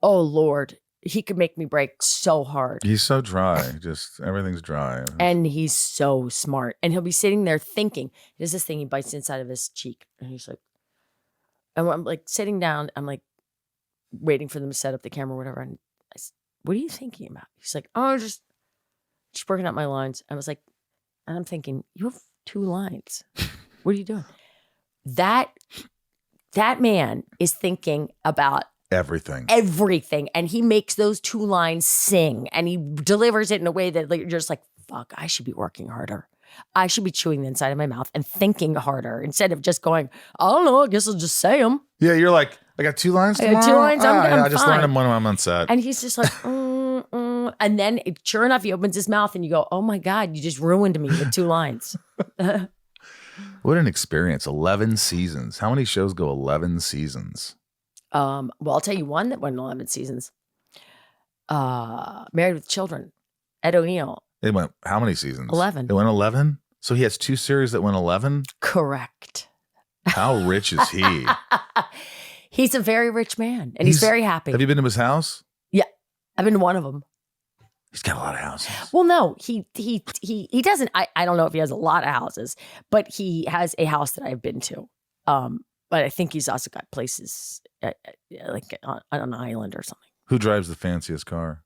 oh Lord, he could make me break so hard. He's so dry. Just everything's dry. And he's so smart. And he'll be sitting there thinking, there's this thing, he bites inside of his cheek. And he's like, and I'm like sitting down, I'm like waiting for them to set up the camera or whatever. And I said, what are you thinking about? He's like, oh, just working out my lines. I was like, and I'm thinking, you have 2 lines. What are you doing? That man is thinking about everything. And he makes those 2 lines sing and he delivers it in a way that you're just like, fuck, I should be working harder. I should be chewing the inside of my mouth and thinking harder instead of just going, I don't know, I guess I'll just say them. Yeah, you're like, I got 2 lines tomorrow? I got 2 lines, I'm I just learned them when I'm on set. And he's just like, And then sure enough, he opens his mouth and you go, oh my God, you just ruined me with 2 lines. What an experience. 11 seasons. How many shows go 11 seasons? Well, I'll tell you one that went 11 seasons. Married with Children. Ed O'Neill. It went how many seasons? 11. It went 11? So he has 2 series that went 11? Correct. How rich is he? He's a very rich man and he's very happy. Have you been to his house? Yeah. I've been to one of them. He's got a lot of houses. Well, no, he doesn't. I don't know if he has a lot of houses, but he has a house that I've been to. But I think he's also got places like on an island or something. Who drives the fanciest car?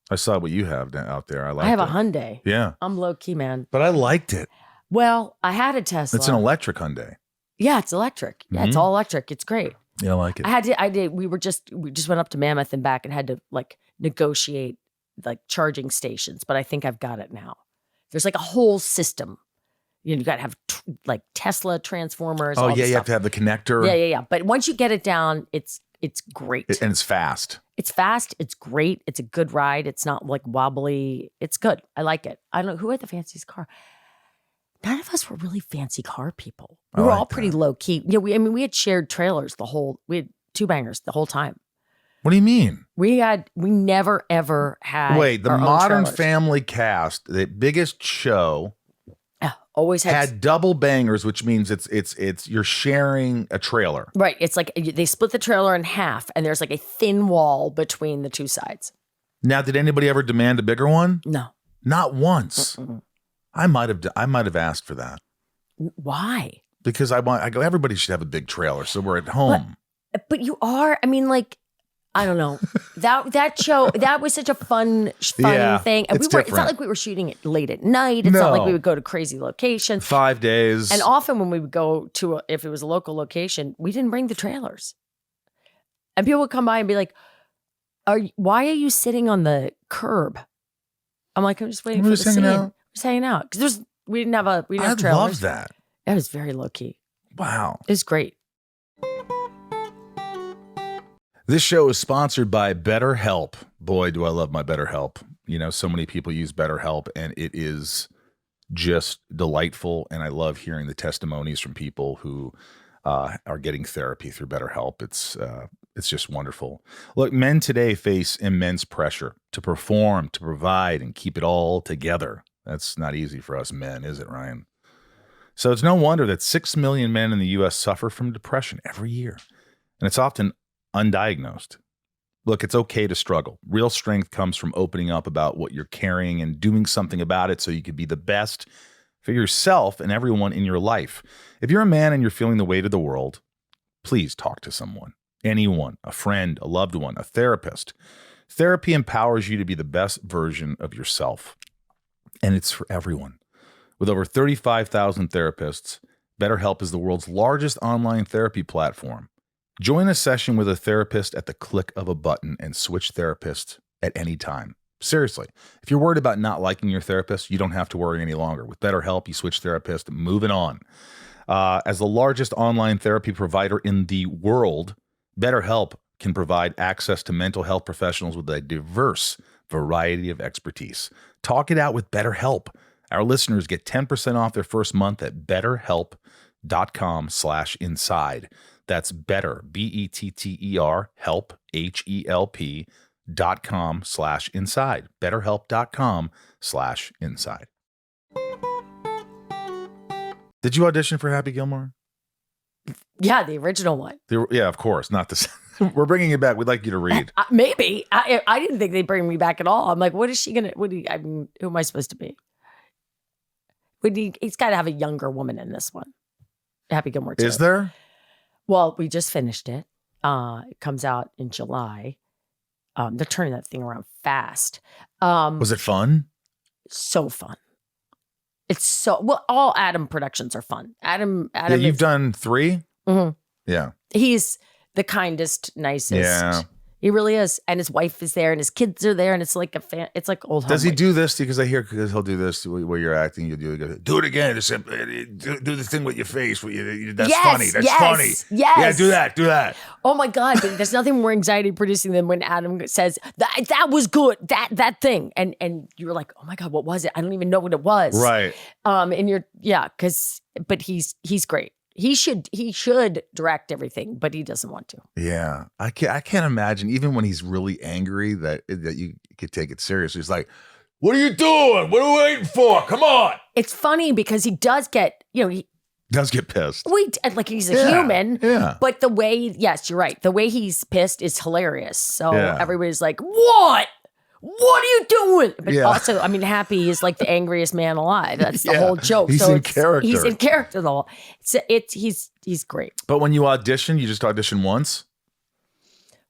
I saw what you have out there. I have a Hyundai. Yeah. I'm low key, man. But I liked it. Well, I had a Tesla. It's an electric Hyundai. Yeah, it's electric. Yeah, It's all electric. It's great. Yeah, I like it. We just went up to Mammoth and back and had to like negotiate like charging stations, but I think I've got it now. There's like a whole system You got to have like Tesla transformers. Oh all yeah, this you have stuff. to have the connector. Yeah. But once you get it down, it's great. And it's fast. It's fast. It's great. It's a good ride. It's not like wobbly. It's good. I like it. I don't know who had the fanciest car. None of us were really fancy car people. We were all pretty low key. Yeah, we had shared trailers we had two bangers the whole time. What do you mean? We never ever had. Wait, the our own Modern trailers. Family cast, the biggest show, always had double bangers, which means it's you're sharing a trailer. Right. It's like they split the trailer in half, and there's like a thin wall between the two sides. Now, did anybody ever demand a bigger one? No, Not once. Mm-mm. I might have asked for that Why? because I go. Everybody should have a big trailer, so we're at home. But you are. I mean, like. I don't know. That show, that was such a fun Yeah, thing. And it's it's not different. like we were shooting it late at night. It's not like No. we would go to crazy locations. 5 days. And often when we would go to, if it was a local location, we didn't bring the trailers. And people would come by and be like, why are you sitting on the curb? I'm like, I'm just waiting We're for just the scene. hanging out. Just hanging out. Because we didn't have I trailers. love that. That was very low key. Wow. It was great. This show is sponsored by BetterHelp. Boy, do I love my BetterHelp. You know, so many people use BetterHelp, and it is just delightful. And I love hearing the testimonies from people who are getting therapy through BetterHelp. It's just wonderful. Look, men today face immense pressure to perform, to provide, and keep it all together. That's not easy for us men, is it, Ryan? So it's no wonder that 6 million men in the U.S. suffer from depression every year. And it's often undiagnosed. Look, it's okay to struggle. Real strength comes from opening up about what you're carrying and doing something about it so you can be the best for yourself and everyone in your life. If you're a man and you're feeling the weight of the world, please talk to someone. Anyone, a friend, a loved one, a therapist. Therapy empowers you to be the best version of yourself. And it's for everyone. With over 35,000 therapists, BetterHelp is the world's largest online therapy platform. Join a session with a therapist at the click of a button and switch therapists at any time. Seriously, if you're worried about not liking your therapist, you don't have to worry any longer. With BetterHelp, you switch therapist, moving on. As the largest online therapy provider in the world, BetterHelp can provide access to mental health professionals with a diverse variety of expertise. Talk it out with BetterHelp. Our listeners get 10% off their first month at betterhelp.com/inside. That's better, BETTER, help, HELP.com/inside. Betterhelp.com/inside. Did you audition for Happy Gilmore? Yeah, the original one. Yeah, of course. Not this. We're bringing it back. We'd like you to read. Maybe. I didn't think they'd bring me back at all. I'm like, what is she going to, I mean, who am I supposed to be? He's got to have a younger woman in this one. Happy Gilmore 2. Is there? Well, we just finished it. It comes out in July. They're turning that thing around fast. Was it fun? So fun. It's so, well, all Adam productions are fun. Adam Yeah, you've done 3? Mhm. Yeah. He's the kindest, nicest. Yeah. He really is. And his wife is there and his kids are there. And it's like it's like old home. Does he week. do this? Because I hear he'll do this where you're acting. You do it again. Do the thing with your face. That's Yes, funny. That's yes, funny. yes. Yeah, do that. Oh my God. But there's nothing more anxiety producing than when Adam says, that was good. That thing. And you're like, oh my God, what was it? I don't even know what it was. Right. And but he's great. He should direct everything, but he doesn't want to. Yeah. I can't imagine, even when he's really angry, that you could take it seriously. He's like, what are you doing? What are we waiting for? Come on. It's funny because he does get, he Does get pissed. like he's a human. Yeah. But the way, yes, you're right. The way he's pissed is hilarious. So Yeah. everybody's like, what? What are you doing? But Yeah. also, I mean, Happy is like the angriest man alive. That's the Yeah. whole joke. He's in character. He's in character the whole. He's great. But when you audition, you just audition once?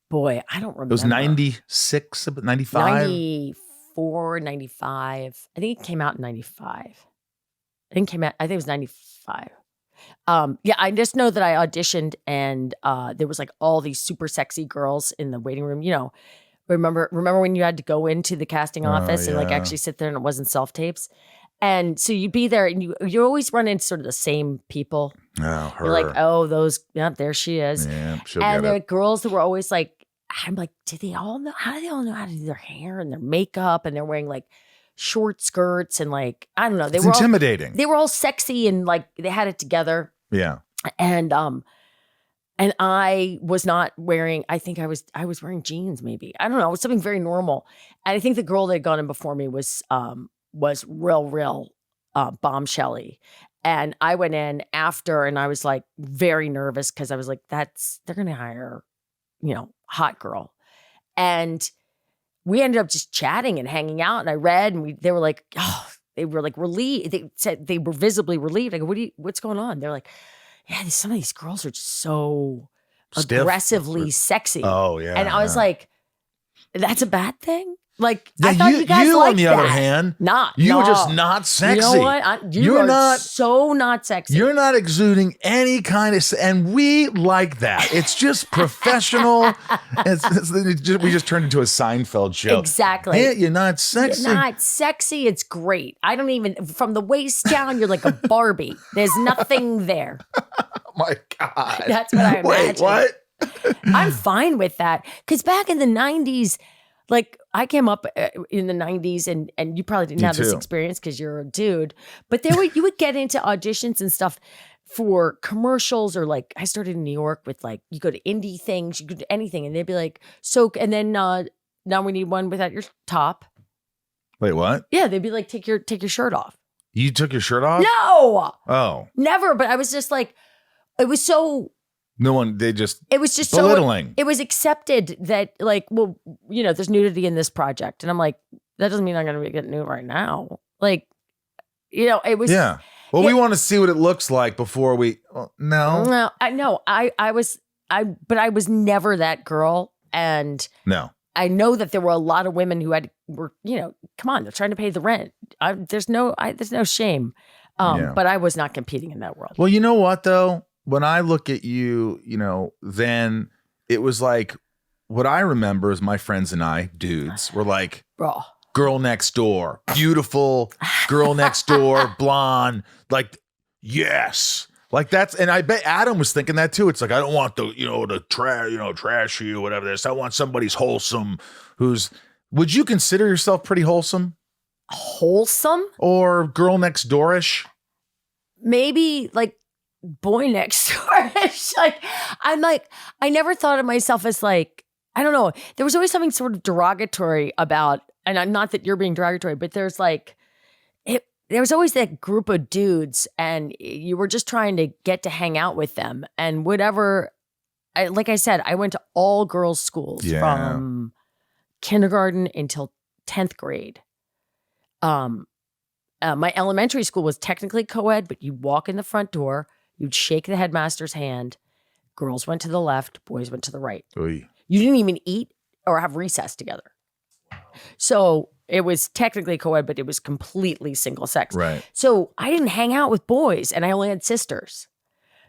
Boy, I don't remember. It was 96, 95? 94, 95. I think it came out in 95. I think it was 95. Yeah, I just know that I auditioned and there was like all these super sexy girls in the waiting room. Remember when you had to go into the casting office and like yeah. actually sit there and it wasn't self-tapes? And so you'd be there and you always run into sort of the same people. Oh, her. You're like, oh, those, there she is. Yeah, she'll And get the it. girls that were always like, I'm like, do they all know? How do they all know how to do their hair and their makeup? And they're wearing like short skirts and like, I don't know. It's intimidating. They were all sexy and like they had it together. Yeah. And I was not wearing, I think I was wearing jeans maybe. I don't know. It was something very normal. And I think the girl that had gone in before me was real bombshelly. And I went in after and I was like very nervous because I was like, they're going to hire, hot girl. And we ended up just chatting and hanging out. And I read and they were like, they were like relieved. They said they were visibly relieved. I go, what's going on? They're like, yeah, some of these girls are just so Stiff. aggressively sexy. Oh, yeah. And I was like, that's a bad thing? Like, yeah, I thought you guys liked on the that. other hand, were just not sexy. You know what? You're not so not sexy. You're not exuding any kind of, and we like that. It's just professional. We just turned into a Seinfeld show. Exactly. Hey, you're not sexy. You're not sexy. It's great. I don't even, from the waist down, you're like a Barbie. There's nothing there. Oh my God. That's what I imagine. Wait, what? I'm fine with that. Because back in the 90s, like I came up in the 90s and you probably didn't have this experience because you're a dude, but you would get into auditions and stuff for commercials or like I started in New York with like, you go to indie things, you could do anything and they'd be like, and then now we need one without your top. Wait, what? Yeah, they'd be like, take your shirt off. You took your shirt off? No. Oh. Never, but I was just like, it was so... No one, they just it was just belittling. So it was accepted that like, well, there's nudity in this project. And I'm like, that doesn't mean I'm going to get nude right now. Like, it was. Yeah. Well, we want to see what it looks like before we, no. No, I was never that girl. And no, I know that there were a lot of women who were, come on, they're trying to pay the rent. There's no shame. But I was not competing in that world. Well, you know what though? When I look at you, then it was like what I remember is my friends and I, dudes, were like, girl next door, beautiful girl next door, blonde, like, yes. Like that's, and I bet Adam was thinking that too. It's like, I don't want the trashy or whatever this. I want somebody's wholesome would you consider yourself pretty wholesome? Wholesome? Or girl next door-ish? Maybe like, boy next door. I never thought of myself as like, I don't know. There was always something sort of derogatory about, and I'm not that you're being derogatory, but there's like, there was always that group of dudes and you were just trying to get to hang out with them and whatever. Like I said, I went to all girls schools from kindergarten until 10th grade. My elementary school was technically co-ed, but you walk in the front door, you'd shake the headmaster's hand. Girls went to the left, boys went to the right. Oy. You didn't even eat or have recess together. So it was technically co-ed, but it was completely single sex. Right. So I didn't hang out with boys and I only had sisters.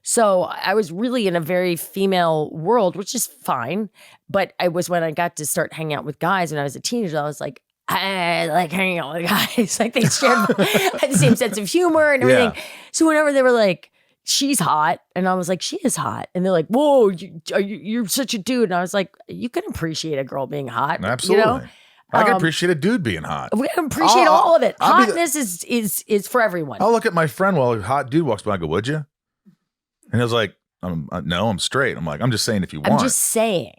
So I was really in a very female world, which is fine. But I was when I got to start hanging out with guys when I was a teenager, I was like, I like hanging out with guys. Like they shared had the same sense of humor and everything. Yeah. So whenever they were like, she's hot. And I was like, she is hot. And they're like, whoa, you're such a dude. And I was like, you can appreciate a girl being hot. Absolutely. I can appreciate a dude being hot. We can appreciate all of it. Hotness is for everyone. I'll look at my friend while a hot dude walks by and go, would you? And he was like, no, I'm straight. I'm like, I'm just saying if you want. I'm just saying.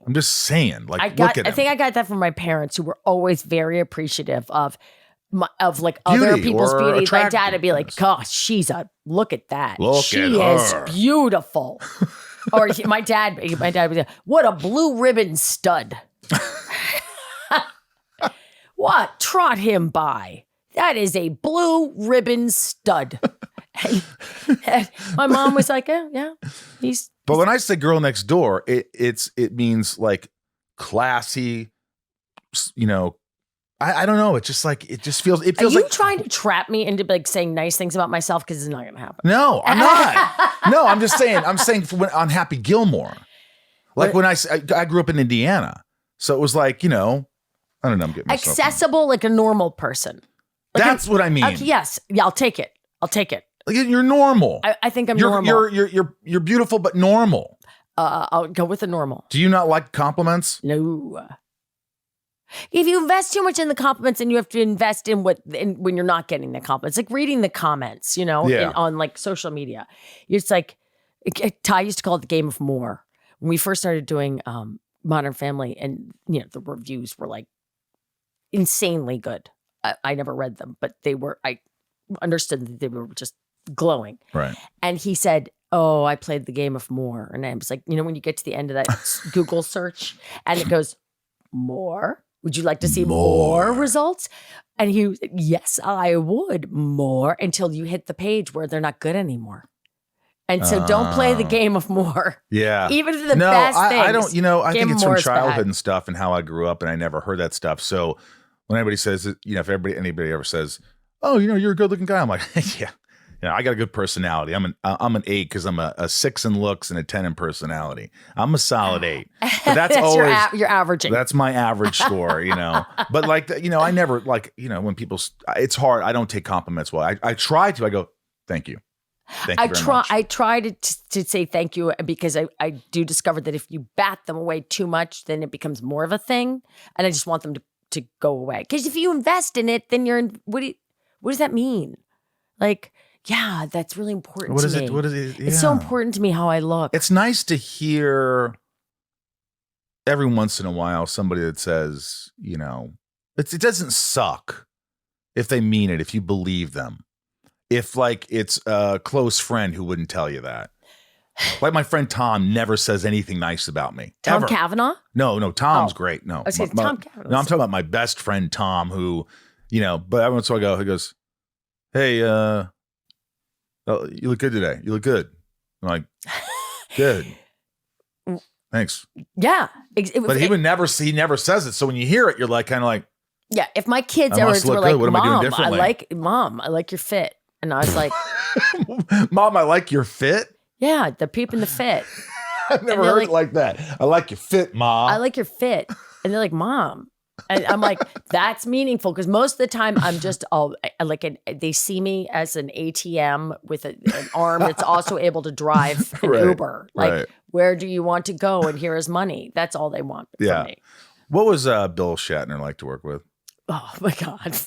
Like, look at him. I think I got that from my parents who were always very appreciative of like other people's beauty. My dad would be like, gosh, look at that. She is beautiful. Or my dad would be like, what a blue ribbon stud. What? Trot him by. That is a blue ribbon stud. And my mom was like, yeah. But when I say girl next door, it means like classy, I don't know. It's just like, it feels Are you like trying to trap me into like saying nice things about myself? Because it's not going to happen. No, I'm not. No, I'm saying on Happy Gilmore, like when I grew up in Indiana. So it was like, I don't know. I'm getting myself accessible, like a normal person. Like That's what I mean. Yes. Yeah, I'll take it. Like, you're normal. I think I'm normal. You're beautiful, but normal. I'll go with the normal. Do you not like compliments? No. If you invest too much in the compliments, and you have to invest in when you're not getting the compliments, like reading the comments, on like social media. It's like, Ty used to call it the game of more. When we first started doing Modern Family, and the reviews were like insanely good. I never read them, but I understood that they were just glowing. Right. And he said, "Oh, I played the game of more." And I was like, when you get to the end of that Google search and it goes, more? Would you like to see more results? And he was, yes, I would, more, until you hit the page where they're not good anymore. And so don't play the game of more. Yeah. Even for the best things. I don't, I think it's from childhood bad. and stuff and how I grew up, and I never heard that stuff. So when anybody says, if anybody ever says, "Oh, you're a good looking guy," I'm like, yeah. I got a good personality. I'm an 8 because I'm a 6 in looks and a 10 in personality. I'm a solid 8. But that's always you're averaging. That's my average score, But like, I never when people. It's hard. I don't take compliments well. I try to. I go, thank you. Thank you very much. I try to say thank you because I do discover that if you bat them away too much, then it becomes more of a thing, and I just want them to go away. Because if you invest in it, then what does that mean? Like. Yeah, that's really important to me. What is it? Yeah. It's so important to me how I look. It's nice to hear every once in a while somebody that says, it doesn't suck if they mean it, if you believe them. If like it's a close friend who wouldn't tell you that. Like my friend Tom never says anything nice about me. Tom ever. Kavanaugh? No, Tom's great. No, Tom Kavanaugh. No, I'm talking about my best friend Tom who, but every once in a while he goes, "Hey, oh, you look good today. You look good." I'm like, "Good. Thanks." Yeah. But he never says it. So when you hear it, you're like, kind of like, yeah. If my kids ever were like, "What am I doing differently?" Mom, I like your fit. And I was like, "Mom, I like your fit?" Yeah, the peep in the fit. I've never heard it like that. "I like your fit, Mom. I like your fit." And they're like, "Mom." And I'm like, that's meaningful because most of the time I'm just they see me as an ATM with an arm that's also able to drive an Uber. Like, where do you want to go? And here is money. That's all they want from me. What was Bill Shatner like to work with? Oh my God.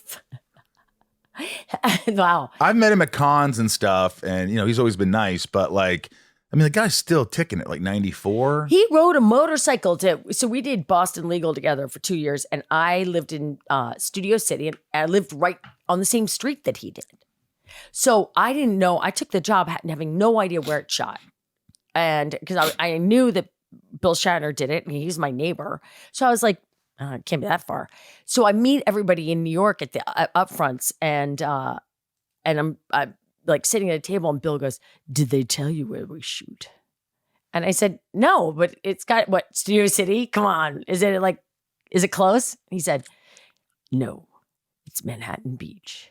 Wow. I've met him at cons and stuff, and he's always been nice, but like, the guy's still ticking it, like 94. He rode a motorcycle so we did Boston Legal together for 2 years, and I lived in Studio City, and I lived right on the same street that he did. So I didn't know, I took the job having no idea where it shot. And because I knew that Bill Shatner did it, and he's my neighbor. So I was like, it can't be that far. So I meet everybody in New York at the upfronts, and I'm like sitting at a table, and Bill goes, "Did they tell you where we shoot?" And I said, "No, but it's got Studio City? Come on. Is it close?" He said, "No, it's Manhattan Beach."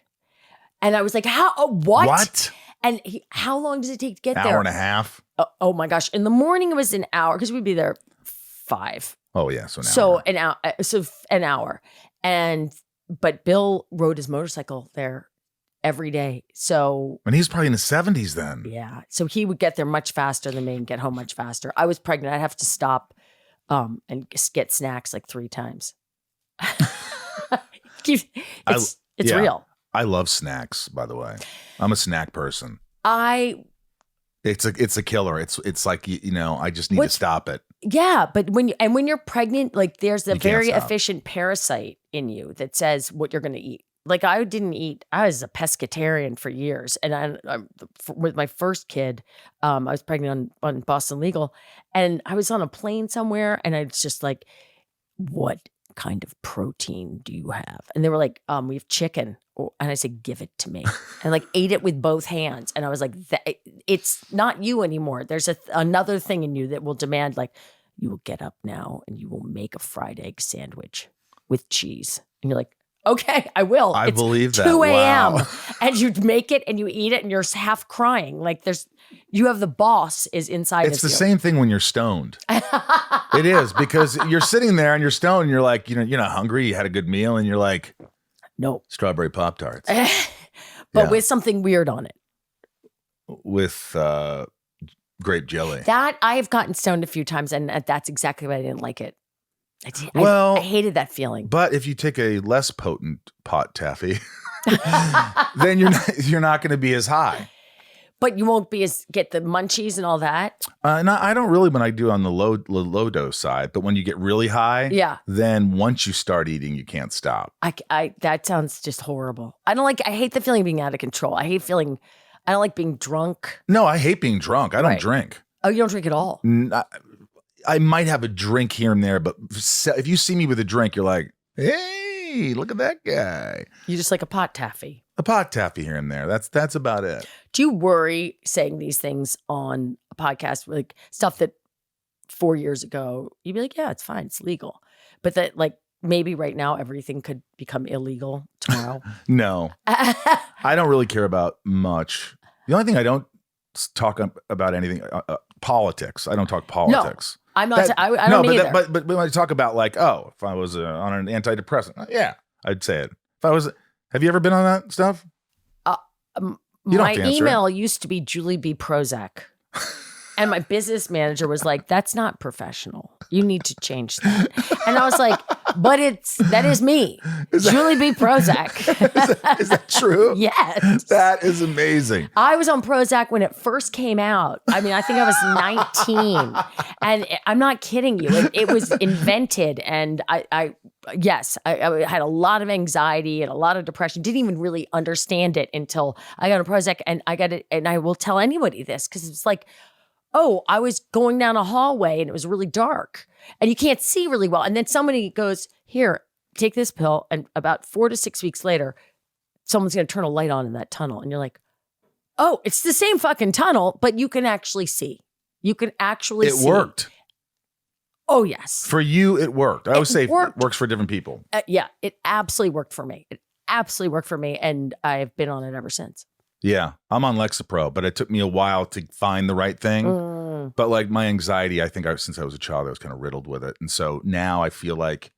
And I was like, "How? What? What?" And how long does it take to get there? Hour and a half. Oh my gosh. In the morning it was an hour because we'd be there 5. Oh yeah. So an hour. So an hour. But Bill rode his motorcycle there every day. So and he's probably in the 70s then. Yeah. So he would get there much faster than me and get home much faster. I was pregnant. I'd have to stop and get snacks like 3 times. It's real. I love snacks, by the way. I'm a snack person. It's a killer. It's like, I just need to stop it. Yeah, but when you're pregnant, like there's a very efficient parasite in you that says what you're going to eat. Like I was a pescatarian for years. And with my first kid, I was pregnant on Boston Legal, and I was on a plane somewhere, and I was just like, "What kind of protein do you have?" And they were like, "We have chicken." And I said, "Give it to me." And like ate it with both hands. And I was like, it's not you anymore. There's another thing in you that will demand, like, you will get up now and you will make a fried egg sandwich with cheese. And you're like, "Okay, I will." I believe that. 2 a.m. Wow. And you make it and you eat it and you're half crying. Like you have the boss is inside of you. It's the same thing when you're stoned. It is, because you're sitting there and you're stoned and you're like, you're not hungry. You had a good meal and you're like, No. Strawberry Pop-Tarts. But with something weird on it. With grape jelly. That I have gotten stoned a few times, and that's exactly why I didn't like it. Well, I hated that feeling. But if you take a less potent pot taffy, then you're not going to be as high. But you won't get the munchies and all that. No, I don't really when I do on the low dose side. But when you get really high, then once you start eating, you can't stop. That sounds just horrible. I hate the feeling of being out of control. I don't like being drunk. No, I hate being drunk. I don't drink. Oh, you don't drink at all? I might have a drink here and there, but if you see me with a drink, you're like, hey, look at that guy. You just like a pot taffy. A pot taffy here and there. That's about it. Do you worry saying these things on a podcast, like stuff that 4 years ago, you'd be like, yeah, it's fine. It's legal. But that like maybe right now everything could become illegal tomorrow? No. I don't really care about much. The only thing I don't talk about anything, politics. I don't talk politics. No, I'm not. I don't either. But when I talk about like, if I was on an antidepressant, yeah, I'd say it. If I was, have you ever been on that stuff? My email used to be Julie B. Prozac. And my business manager was like, that's not professional. You need to change that. And I was like, but that is me. Julie B. Prozac. Is that true? Yes. That is amazing. I was on Prozac when it first came out. I mean, I think I was 19. And I'm not kidding you. It was invented. And I had a lot of anxiety and a lot of depression. Didn't even really understand it until I got on Prozac, and I got it. And I will tell anybody this because it's like, I was going down a hallway and it was really dark and you can't see really well. And then somebody goes, here, take this pill. And about 4 to 6 weeks later, someone's going to turn a light on in that tunnel. And you're like, oh, it's the same fucking tunnel, but you can actually see. You can actually see. It worked. Oh, yes. For you, it worked. I always say it works for different people. Yeah, it absolutely worked for me. It absolutely worked for me. And I've been on it ever since. Yeah, I'm on Lexapro, but it took me a while to find the right thing. But like my anxiety, I think since I was a child, I was kind of riddled with it. And so now I feel like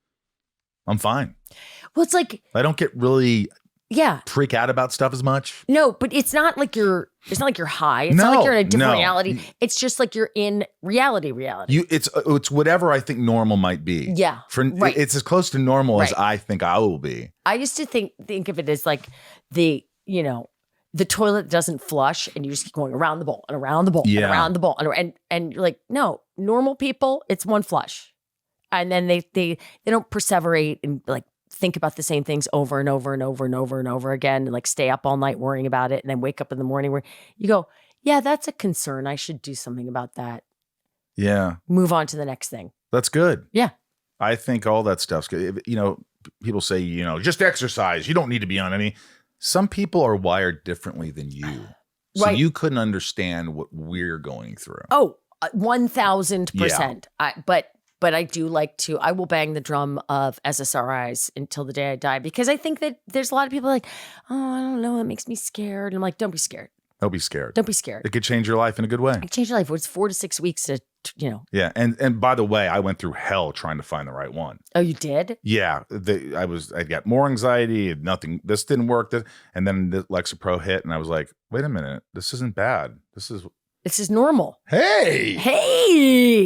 I'm fine. Well, it's like I don't get really freak out about stuff as much. No, but it's not like you're high. It's not like you're in a different reality. It's just like you're in reality. It's whatever I think normal might be. Yeah. It's as close to normal as I think I will be. I used to think of it as like the toilet doesn't flush and you just keep going around the bowl and around the bowl and around the bowl. And you're like, no, normal people, it's one flush. And then they don't perseverate and like think about the same things over and over and over and over and over again and like stay up all night worrying about it and then wake up in the morning where you go, yeah, that's a concern. I should do something about that. Yeah. Move on to the next thing. That's good. Yeah. I think all that stuff's good. People say, just exercise. You don't need to be on any. Some people are wired differently than you. So you couldn't understand what we're going through. Oh, 1,000%. But I do like I will bang the drum of SSRIs until the day I die because I think that there's a lot of people like, oh, I don't know, it makes me scared. And I'm like, don't be scared. Don't be scared. Don't be scared. It could change your life in a good way. It could change your life. It's 4 to 6 weeks to, Yeah. And by the way, I went through hell trying to find the right one. Oh, you did? Yeah. I got more anxiety. Nothing. This didn't work. And then the Lexapro hit and I was like, wait a minute. This isn't bad. This is normal. Hey.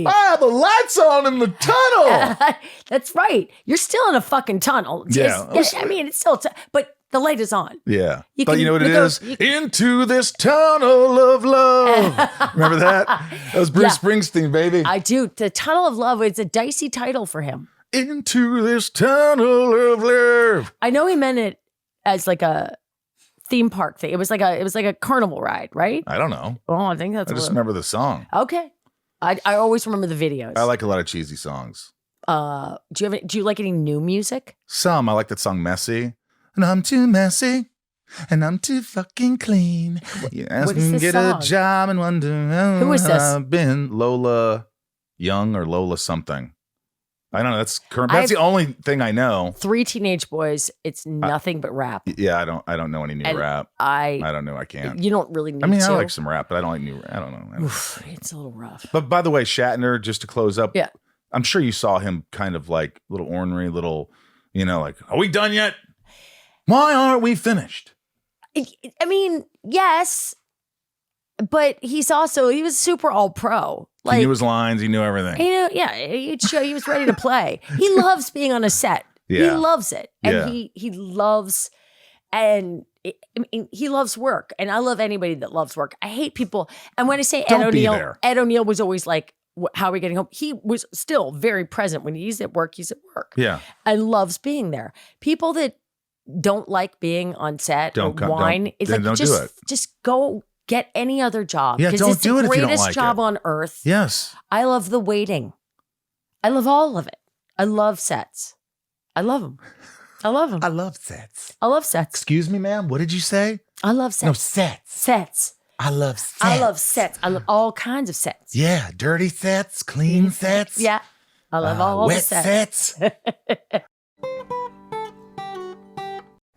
The lights on in the tunnel. That's right. You're still in a fucking tunnel. Yeah. I mean, it's still, but the light is on. Yeah. But you know what it is? Into this tunnel of love. Remember that? That was Bruce Springsteen, baby. I do. The Tunnel of Love, it's a dicey title for him. Into this tunnel of love. I know he meant it as like a theme park thing. It was like a carnival ride, right? I don't know. Oh, I think that's. I just remember the song. Okay, I always remember the videos. I like a lot of cheesy songs. Do you like any new music? Some. I like that song "Messy," and I'm too messy, and I'm too fucking clean. You ask me to get a job and wonder who is this? I've been Lola Young or Lola something. I don't know. That's current. That's the only thing I know. 3 teenage boys. It's nothing but rap. Yeah, I don't know any new rap. I don't know. I can't. You don't really need. I like some rap, but I don't like new rap. I don't know. Oof, it's a little rough. But by the way, Shatner, just to close up. Yeah. I'm sure you saw him kind of like little ornery, little, like, are we done yet? Why aren't we finished? I mean, yes, but he was super all pro. He knew his lines. He knew everything. He was ready to play. He loves being on a set. Yeah. He loves it. And Yeah. he loves, and he loves work. And I love anybody that loves work. I hate people. And when I say Ed O'Neill was always like, how are we getting home? He was still very present. When he's at work, he's at work. Yeah. And loves being there. People that don't like being on set don't just go get any other job. Yeah, don't do it if you don't like it. It's the greatest job on earth. Yes. I love the waiting. I love all of it. I love sets. I love them. I love them. I love sets. I love sets. Excuse me, ma'am. What did you say? I love sets. No, sets. Sets. I love sets. I love sets. I love all kinds of sets. Yeah, dirty sets, clean sets. Yeah. I love all wet the sets.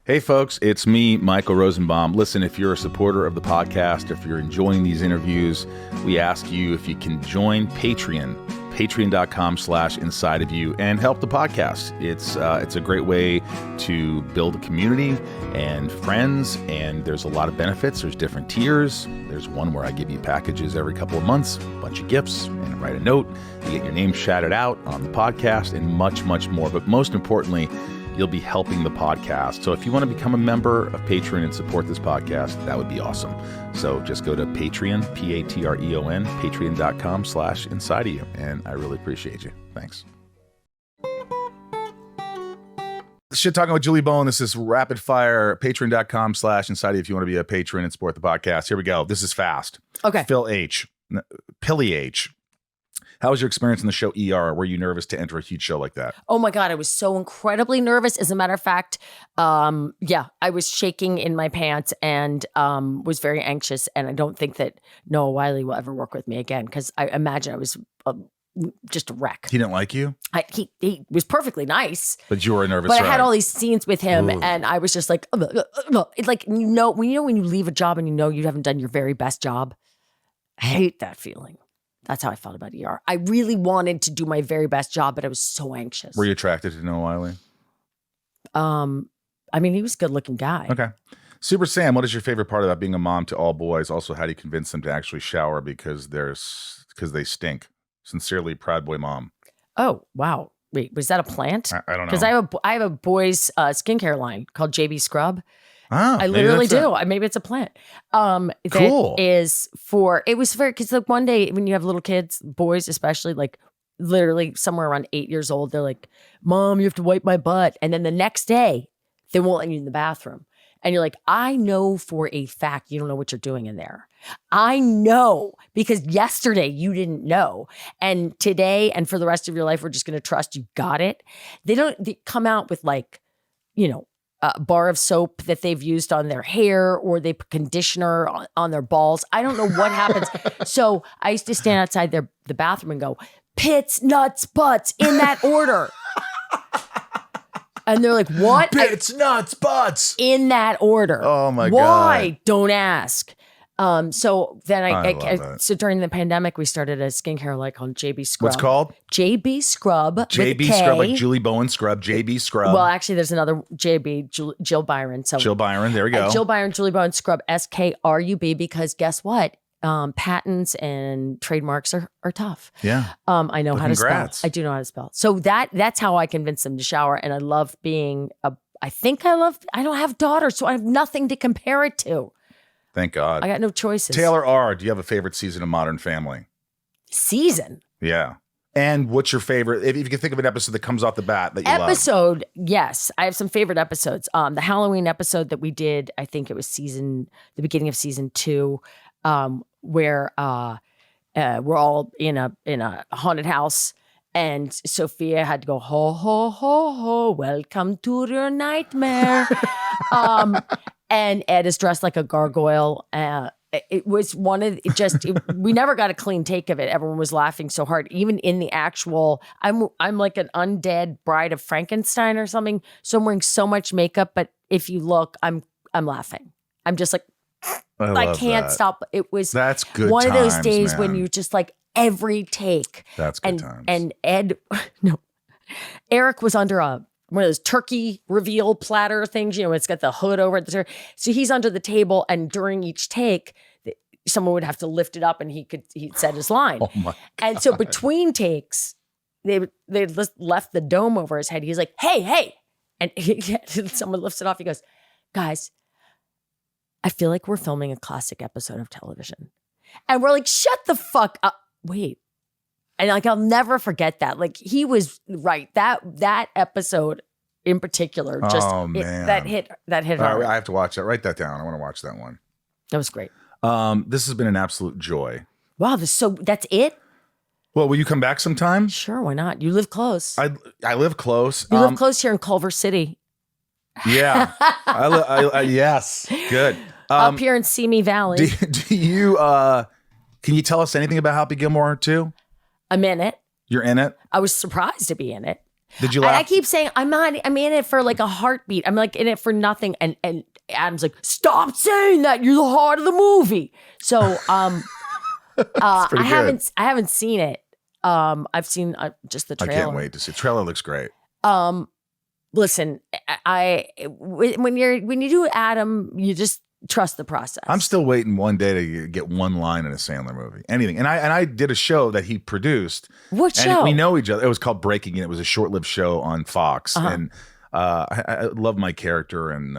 Hey folks, it's me, Michael Rosenbaum. Listen, if you're a supporter of the podcast, if you're enjoying these interviews, we ask you if you can join Patreon, patreon.com/inside of you, and help the podcast. It's a great way to build a community and friends, and there's a lot of benefits. There's different tiers. There's one where I give you packages every couple of months, a bunch of gifts, and write a note. You get your name shouted out on the podcast, and much, much more. But most importantly, you'll be helping the podcast. So if you want to become a member of Patreon and support this podcast, that would be awesome. So just go to Patreon, Patreon, patreon.com/inside of you. And I really appreciate you. Thanks. Shit Talking with Julie Bowen. This is rapid fire. Patreon.com/inside of you if you want to be a patron and support the podcast. Here we go. This is fast. Okay. Phil H. Pilly H. How was your experience in the show ER? Were you nervous to enter a huge show like that? Oh my God, I was so incredibly nervous. As a matter of fact, I was shaking in my pants and was very anxious. And I don't think that Noah Wiley will ever work with me again because I imagine I was just a wreck. He didn't like you? He was perfectly nice. But you were a nervous But wreck. I had all these scenes with him Ooh. and I was just like, it's like, when you leave a job and you haven't done your very best job, I hate that feeling. That's how I felt about ER. I really wanted to do my very best job, but I was so anxious. Were you attracted to Noah Wiley? I mean, he was a good-looking guy. Okay. Super Sam, what is your favorite part about being a mom to all boys? Also, how do you convince them to actually shower because they stink? Sincerely, Proud Boy Mom. Oh, wow. Wait, was that a plant? I don't know. Because I have a boys skincare line called JB Scrub. Oh, I literally do. Maybe it's a plant. Cool. That is because like one day when you have little kids, boys especially, like literally somewhere around 8 years old, they're like, Mom, you have to wipe my butt. And then the next day, they won't let you in the bathroom. And you're like, I know for a fact you don't know what you're doing in there. I know because yesterday you didn't know. And today and for the rest of your life, we're just going to trust you got it. They come out with like, a bar of soap that they've used on their hair or they put conditioner on their balls. I don't know what happens. So I used to stand outside the bathroom and go, pits, nuts, butts in that order. And they're like, what? Pits, nuts, butts. In that order. Oh my God. Why? Don't ask. So then so during the pandemic, we started a skincare line called JB Scrub. What's called? JB Scrub. JB Scrub, like Julie Bowen Scrub, JB Scrub. Well, actually, there's another JB, Jill Byron. So Jill Byron, there we go. Jill Byron, Julie Bowen Scrub, SKRUB, because guess what? Patents and trademarks are tough. Yeah. I know how to spell. Congrats. I do know how to spell. So that's how I convince them to shower. And I love being I don't have daughters, so I have nothing to compare it to. Thank God. I got no choices. Taylor R., do you have a favorite season of Modern Family? Season? Yeah. And what's your favorite, if you can think of an episode that comes off the bat that you love? Yes. I have some favorite episodes. The Halloween episode that we did, I think it was the beginning of season 2, where we're all in a haunted house and Sophia had to go, ho, ho, ho, ho, welcome to your nightmare. And Ed is dressed like a gargoyle. It was we never got a clean take of it. Everyone was laughing so hard. Even in the actual, I'm like an undead bride of Frankenstein or something. So I'm wearing so much makeup, but if you look, I'm laughing. I'm just like, I can't stop. That's good one times, of those days man. when you just like every take. That's good times. And Ed, no, Eric was under one of those turkey reveal platter things. It's got the hood over it. So he's under the table, and during each take, someone would have to lift it up, and he'd set his line. Oh my God. And so between takes, they left the dome over his head. He's like, hey. And someone lifts it off. He goes, guys, I feel like we're filming a classic episode of television. And we're like, shut the fuck up. Wait. And like, I'll never forget that. Like, he was right. That episode in particular, just that hit hard. I have to watch that. Write that down. I want to watch that one. That was great. This has been an absolute joy. Wow. That's it? Well, will you come back sometime? Sure. Why not? You live close. I live close. You live close here in Culver City. Yeah. Yes. Good. Up here in Simi Valley. Do you, can you tell us anything about Happy Gilmore too? I'm in it. You're in it? I was surprised to be in it. Did you laugh? And I keep saying, I'm in it for like a heartbeat. I'm like in it for nothing. And Adam's like, stop saying that. You're the heart of the movie. So, I haven't seen it. I've seen just the trailer. I can't wait to see. The trailer looks great. Listen, when you do Adam, you just trust the process. I'm still waiting one day to get one line in a Sandler movie, anything. And I did a show that he produced. What show? And we know each other. It was called Breaking In. It was a short-lived show on Fox, and I love my character. And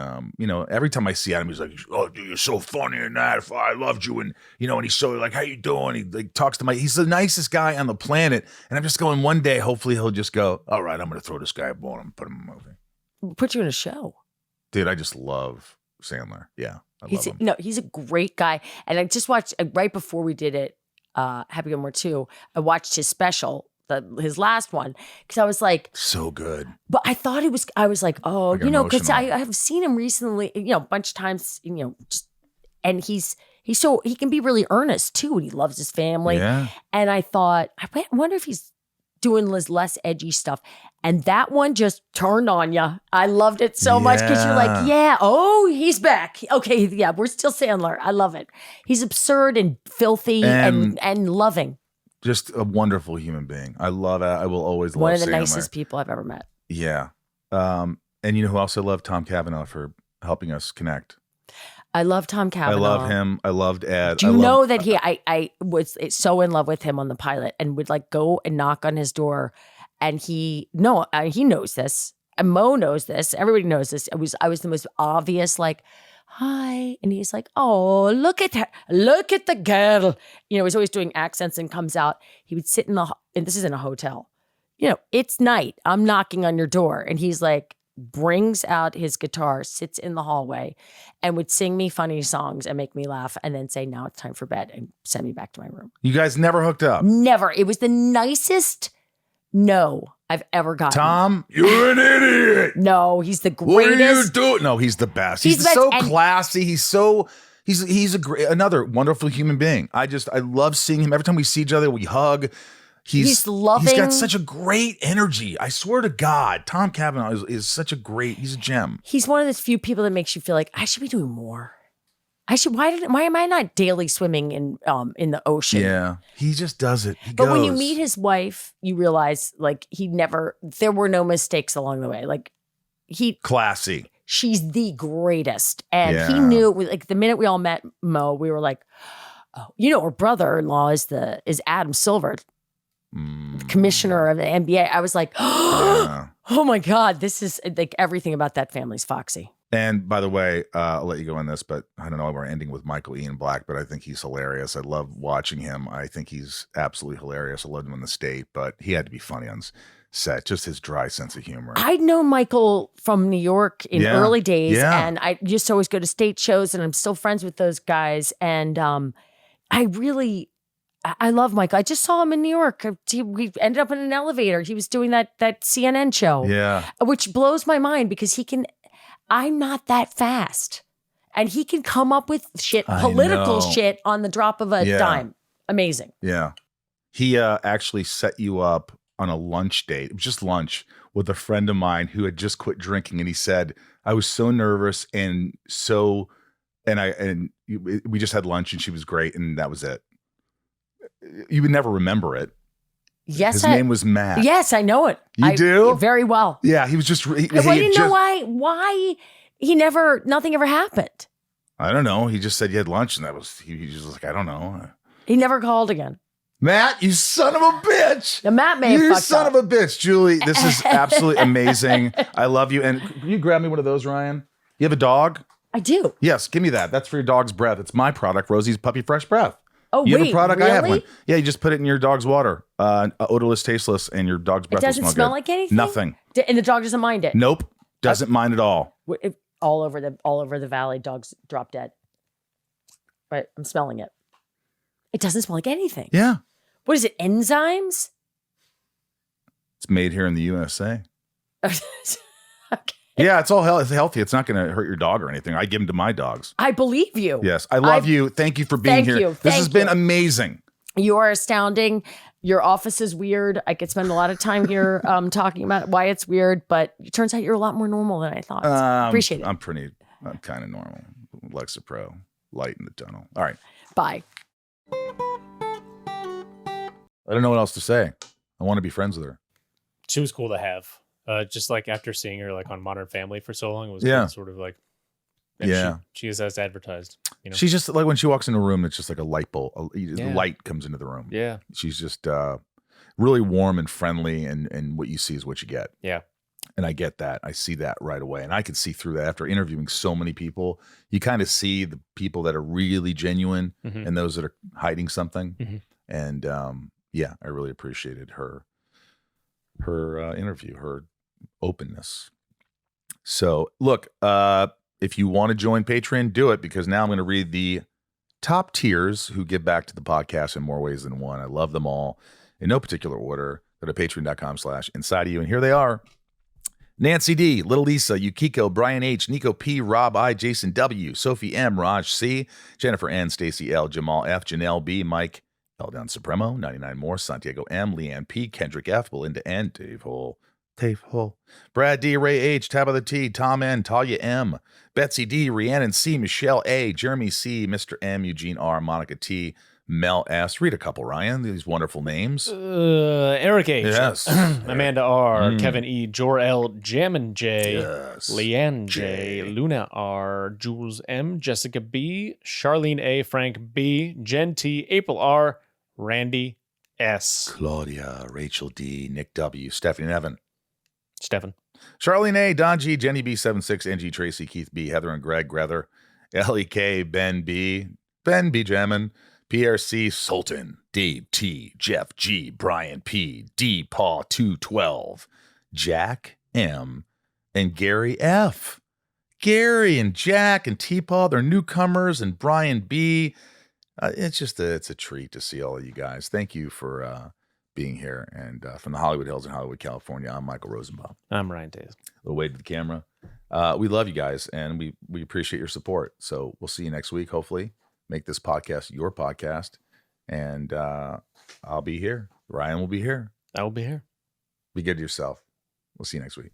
every time I see Adam, he's like, "Oh, dude, you're so funny in that. If I loved you," and and he's so like, "How you doing?" He like talks to he's the nicest guy on the planet. And I'm just going, one day, hopefully, he'll just go, "All right, I'm going to throw this guy a bone and put him in a movie." Put you in a show, dude. I just love Sandler. Yeah. I love him. No, he's a great guy. And I just watched right before we did it, Happy Gilmore 2, I watched his special, his last one, because I was like, so good. But I thought I was like, oh, because I have seen him recently, a bunch of times, and he can be really earnest too, and he loves his family. Yeah. And I thought, I wonder if he's doing less edgy stuff. And that one just turned on you. I loved it so much because you're like, yeah, oh, he's back. Okay, yeah, we're still Sandler. I love it. He's absurd and filthy and loving. Just a wonderful human being. I love it. I will always love one of the Sandler. nicest people I've ever met. Yeah. And you know who else I love? Tom Cavanaugh for helping us connect. I love Tom Cavanaugh. I love him. I loved Ed. Do you know that I was so in love with him on the pilot and would like go and knock on his door, and he knows this, and Mo knows this, everybody knows this. I was the most obvious like, hi, and he's like, oh, look at her, look at the girl. He's always doing accents and comes out. He would sit and this is in a hotel. It's night. I'm knocking on your door, and he's like, brings out his guitar, sits in the hallway, and would sing me funny songs and make me laugh, and then say, now it's time for bed, and send me back to my room. You guys never hooked up? Never. It was the nicest no I've ever gotten. Tom, you're an idiot. No, he's the greatest. What are you doing? No, he's the best. He's so classy. He's another wonderful human being. I love seeing him. Every time we see each other, we hug. He's loving. He's got such a great energy. I swear to God, Tom Cavanaugh is such a he's a gem. He's one of those few people that makes you feel like I should be doing more. Why am I not daily swimming in the ocean? Yeah, he just does it. But when you meet his wife, you realize like there were no mistakes along the way. Like classy. She's the greatest. And he knew like the minute we all met Mo, we were like, oh, her brother-in-law is Adam Silver. Commissioner of the NBA. I was like, oh my God, this is like everything about that family's foxy. And by the way, I'll let you go on this, but I don't know, we're ending with Michael Ian Black, but I think he's hilarious. I love watching him. I think he's absolutely hilarious. I loved him in The State, but he had to be funny on set, just his dry sense of humor. I'd known Michael from New York in early days, and I just always go to state shows, and I'm still friends with those guys. And I love Michael. I just saw him in New York. We ended up in an elevator. He was doing that CNN show. Yeah. Which blows my mind because I'm not that fast. And he can come up with political shit on the drop of a dime. Amazing. Yeah. He actually set you up on a lunch date. It was just lunch with a friend of mine who had just quit drinking. And he said, I was so nervous we just had lunch and she was great. And that was it. You would never remember it. Yes, His name was Matt. Yes, I know it. You do? Very well. Yeah, he was just. I didn't know why nothing ever happened. I don't know. He just said you had lunch, and he just was like, I don't know. He never called again. Matt, you son of a bitch. The Matt may have You fucked son up. of a bitch, Julie. This is absolutely amazing. I love you. And can you grab me one of those, Ryan? You have a dog? I do. Yes, give me that. That's for your dog's breath. It's my product, Rosie's Puppy Fresh Breath. Oh, you wait, have a product? really? I have one. Yeah, you just put it in your dog's water. Odorless, tasteless, and your dog's breath It doesn't will smell good. like anything? Nothing. And the dog doesn't mind it? Nope. Doesn't mind at all. All over the valley, dogs drop dead. Right, I'm smelling it. It doesn't smell like anything. Yeah. What is it, enzymes? It's made here in the USA. Okay. Yeah, it's all healthy. It's not going to hurt your dog or anything. I give them to my dogs. I believe you. Yes. I love you. Thank you for being here. This has been amazing. You are astounding. Your office is weird. I could spend a lot of time here talking about why it's weird, but it turns out you're a lot more normal than I thought. Appreciate it. I'm kind of normal. Lexapro, light in the tunnel. All right. Bye. I don't know what else to say. I want to be friends with her. She was cool to have. Just like after seeing her like on Modern Family for so long, it was sort of like, she is as advertised. You know, She's just like when she walks in a room, it's just like a light bulb. The light comes into the room. Yeah, she's just really warm and friendly, and what you see is what you get. Yeah, and I get that. I see that right away, and I could see through that after interviewing so many people. You kind of see the people that are really genuine and those that are hiding something. And I really appreciated her interview, her openness. So look, if you want to join Patreon, do it, because now I'm going to read the top tiers who give back to the podcast in more ways than one. I love them all in no particular order. Go to patreon.com/inside of you. And here they are: Nancy D, Little Lisa, Yukiko, Brian H, Niko P, Rob I, Jason W, Sophie M, Raj C, Jennifer N, Stacey L, Jamal F, Janelle B, Mike, Eldanzsupremo, 99 more, Santiago M, Leanne P, Kendrick F, Belinda N, Dave Hole, Brad D, Ray H, Tabitha T, Tom N, Talia M, Betsy D, Rhiannon C, Michelle A, Jeremy C, Mr. M, Eugene R, Monica T, Mel S. Read a couple, Ryan. These wonderful names. Eric H. Yes. Amanda R. Kevin E. Jor L. Jammin J. Yes. Leanne J. Luna R. Jules M. Jessica B. Charlene A. Frank B. Jen T. April R. Randy S. Claudia, Rachel D, Nick W, Stephanie and Evan. Stefan. Charlene A, Don G, Jenny B, 76, NG, Tracy, Keith B, Heather and Greg, Grether, L.E.K, Ben B, Jammin, Pierre C, Sultan, Dave T, Jeff G, Brian P, D, Paul 212, Jack M, and Gary F. Gary and Jack and T-Paul, they're newcomers, and Brian B. It's a treat to see all of you guys. Thank you for being here. And from the Hollywood Hills in Hollywood, California, I'm Michael Rosenbaum. I'm Ryan Tays. A little wave to the camera. We love you guys, and we appreciate your support. So we'll see you next week, hopefully. Make this podcast your podcast. And I'll be here. Ryan will be here. I will be here. Be good to yourself. We'll see you next week.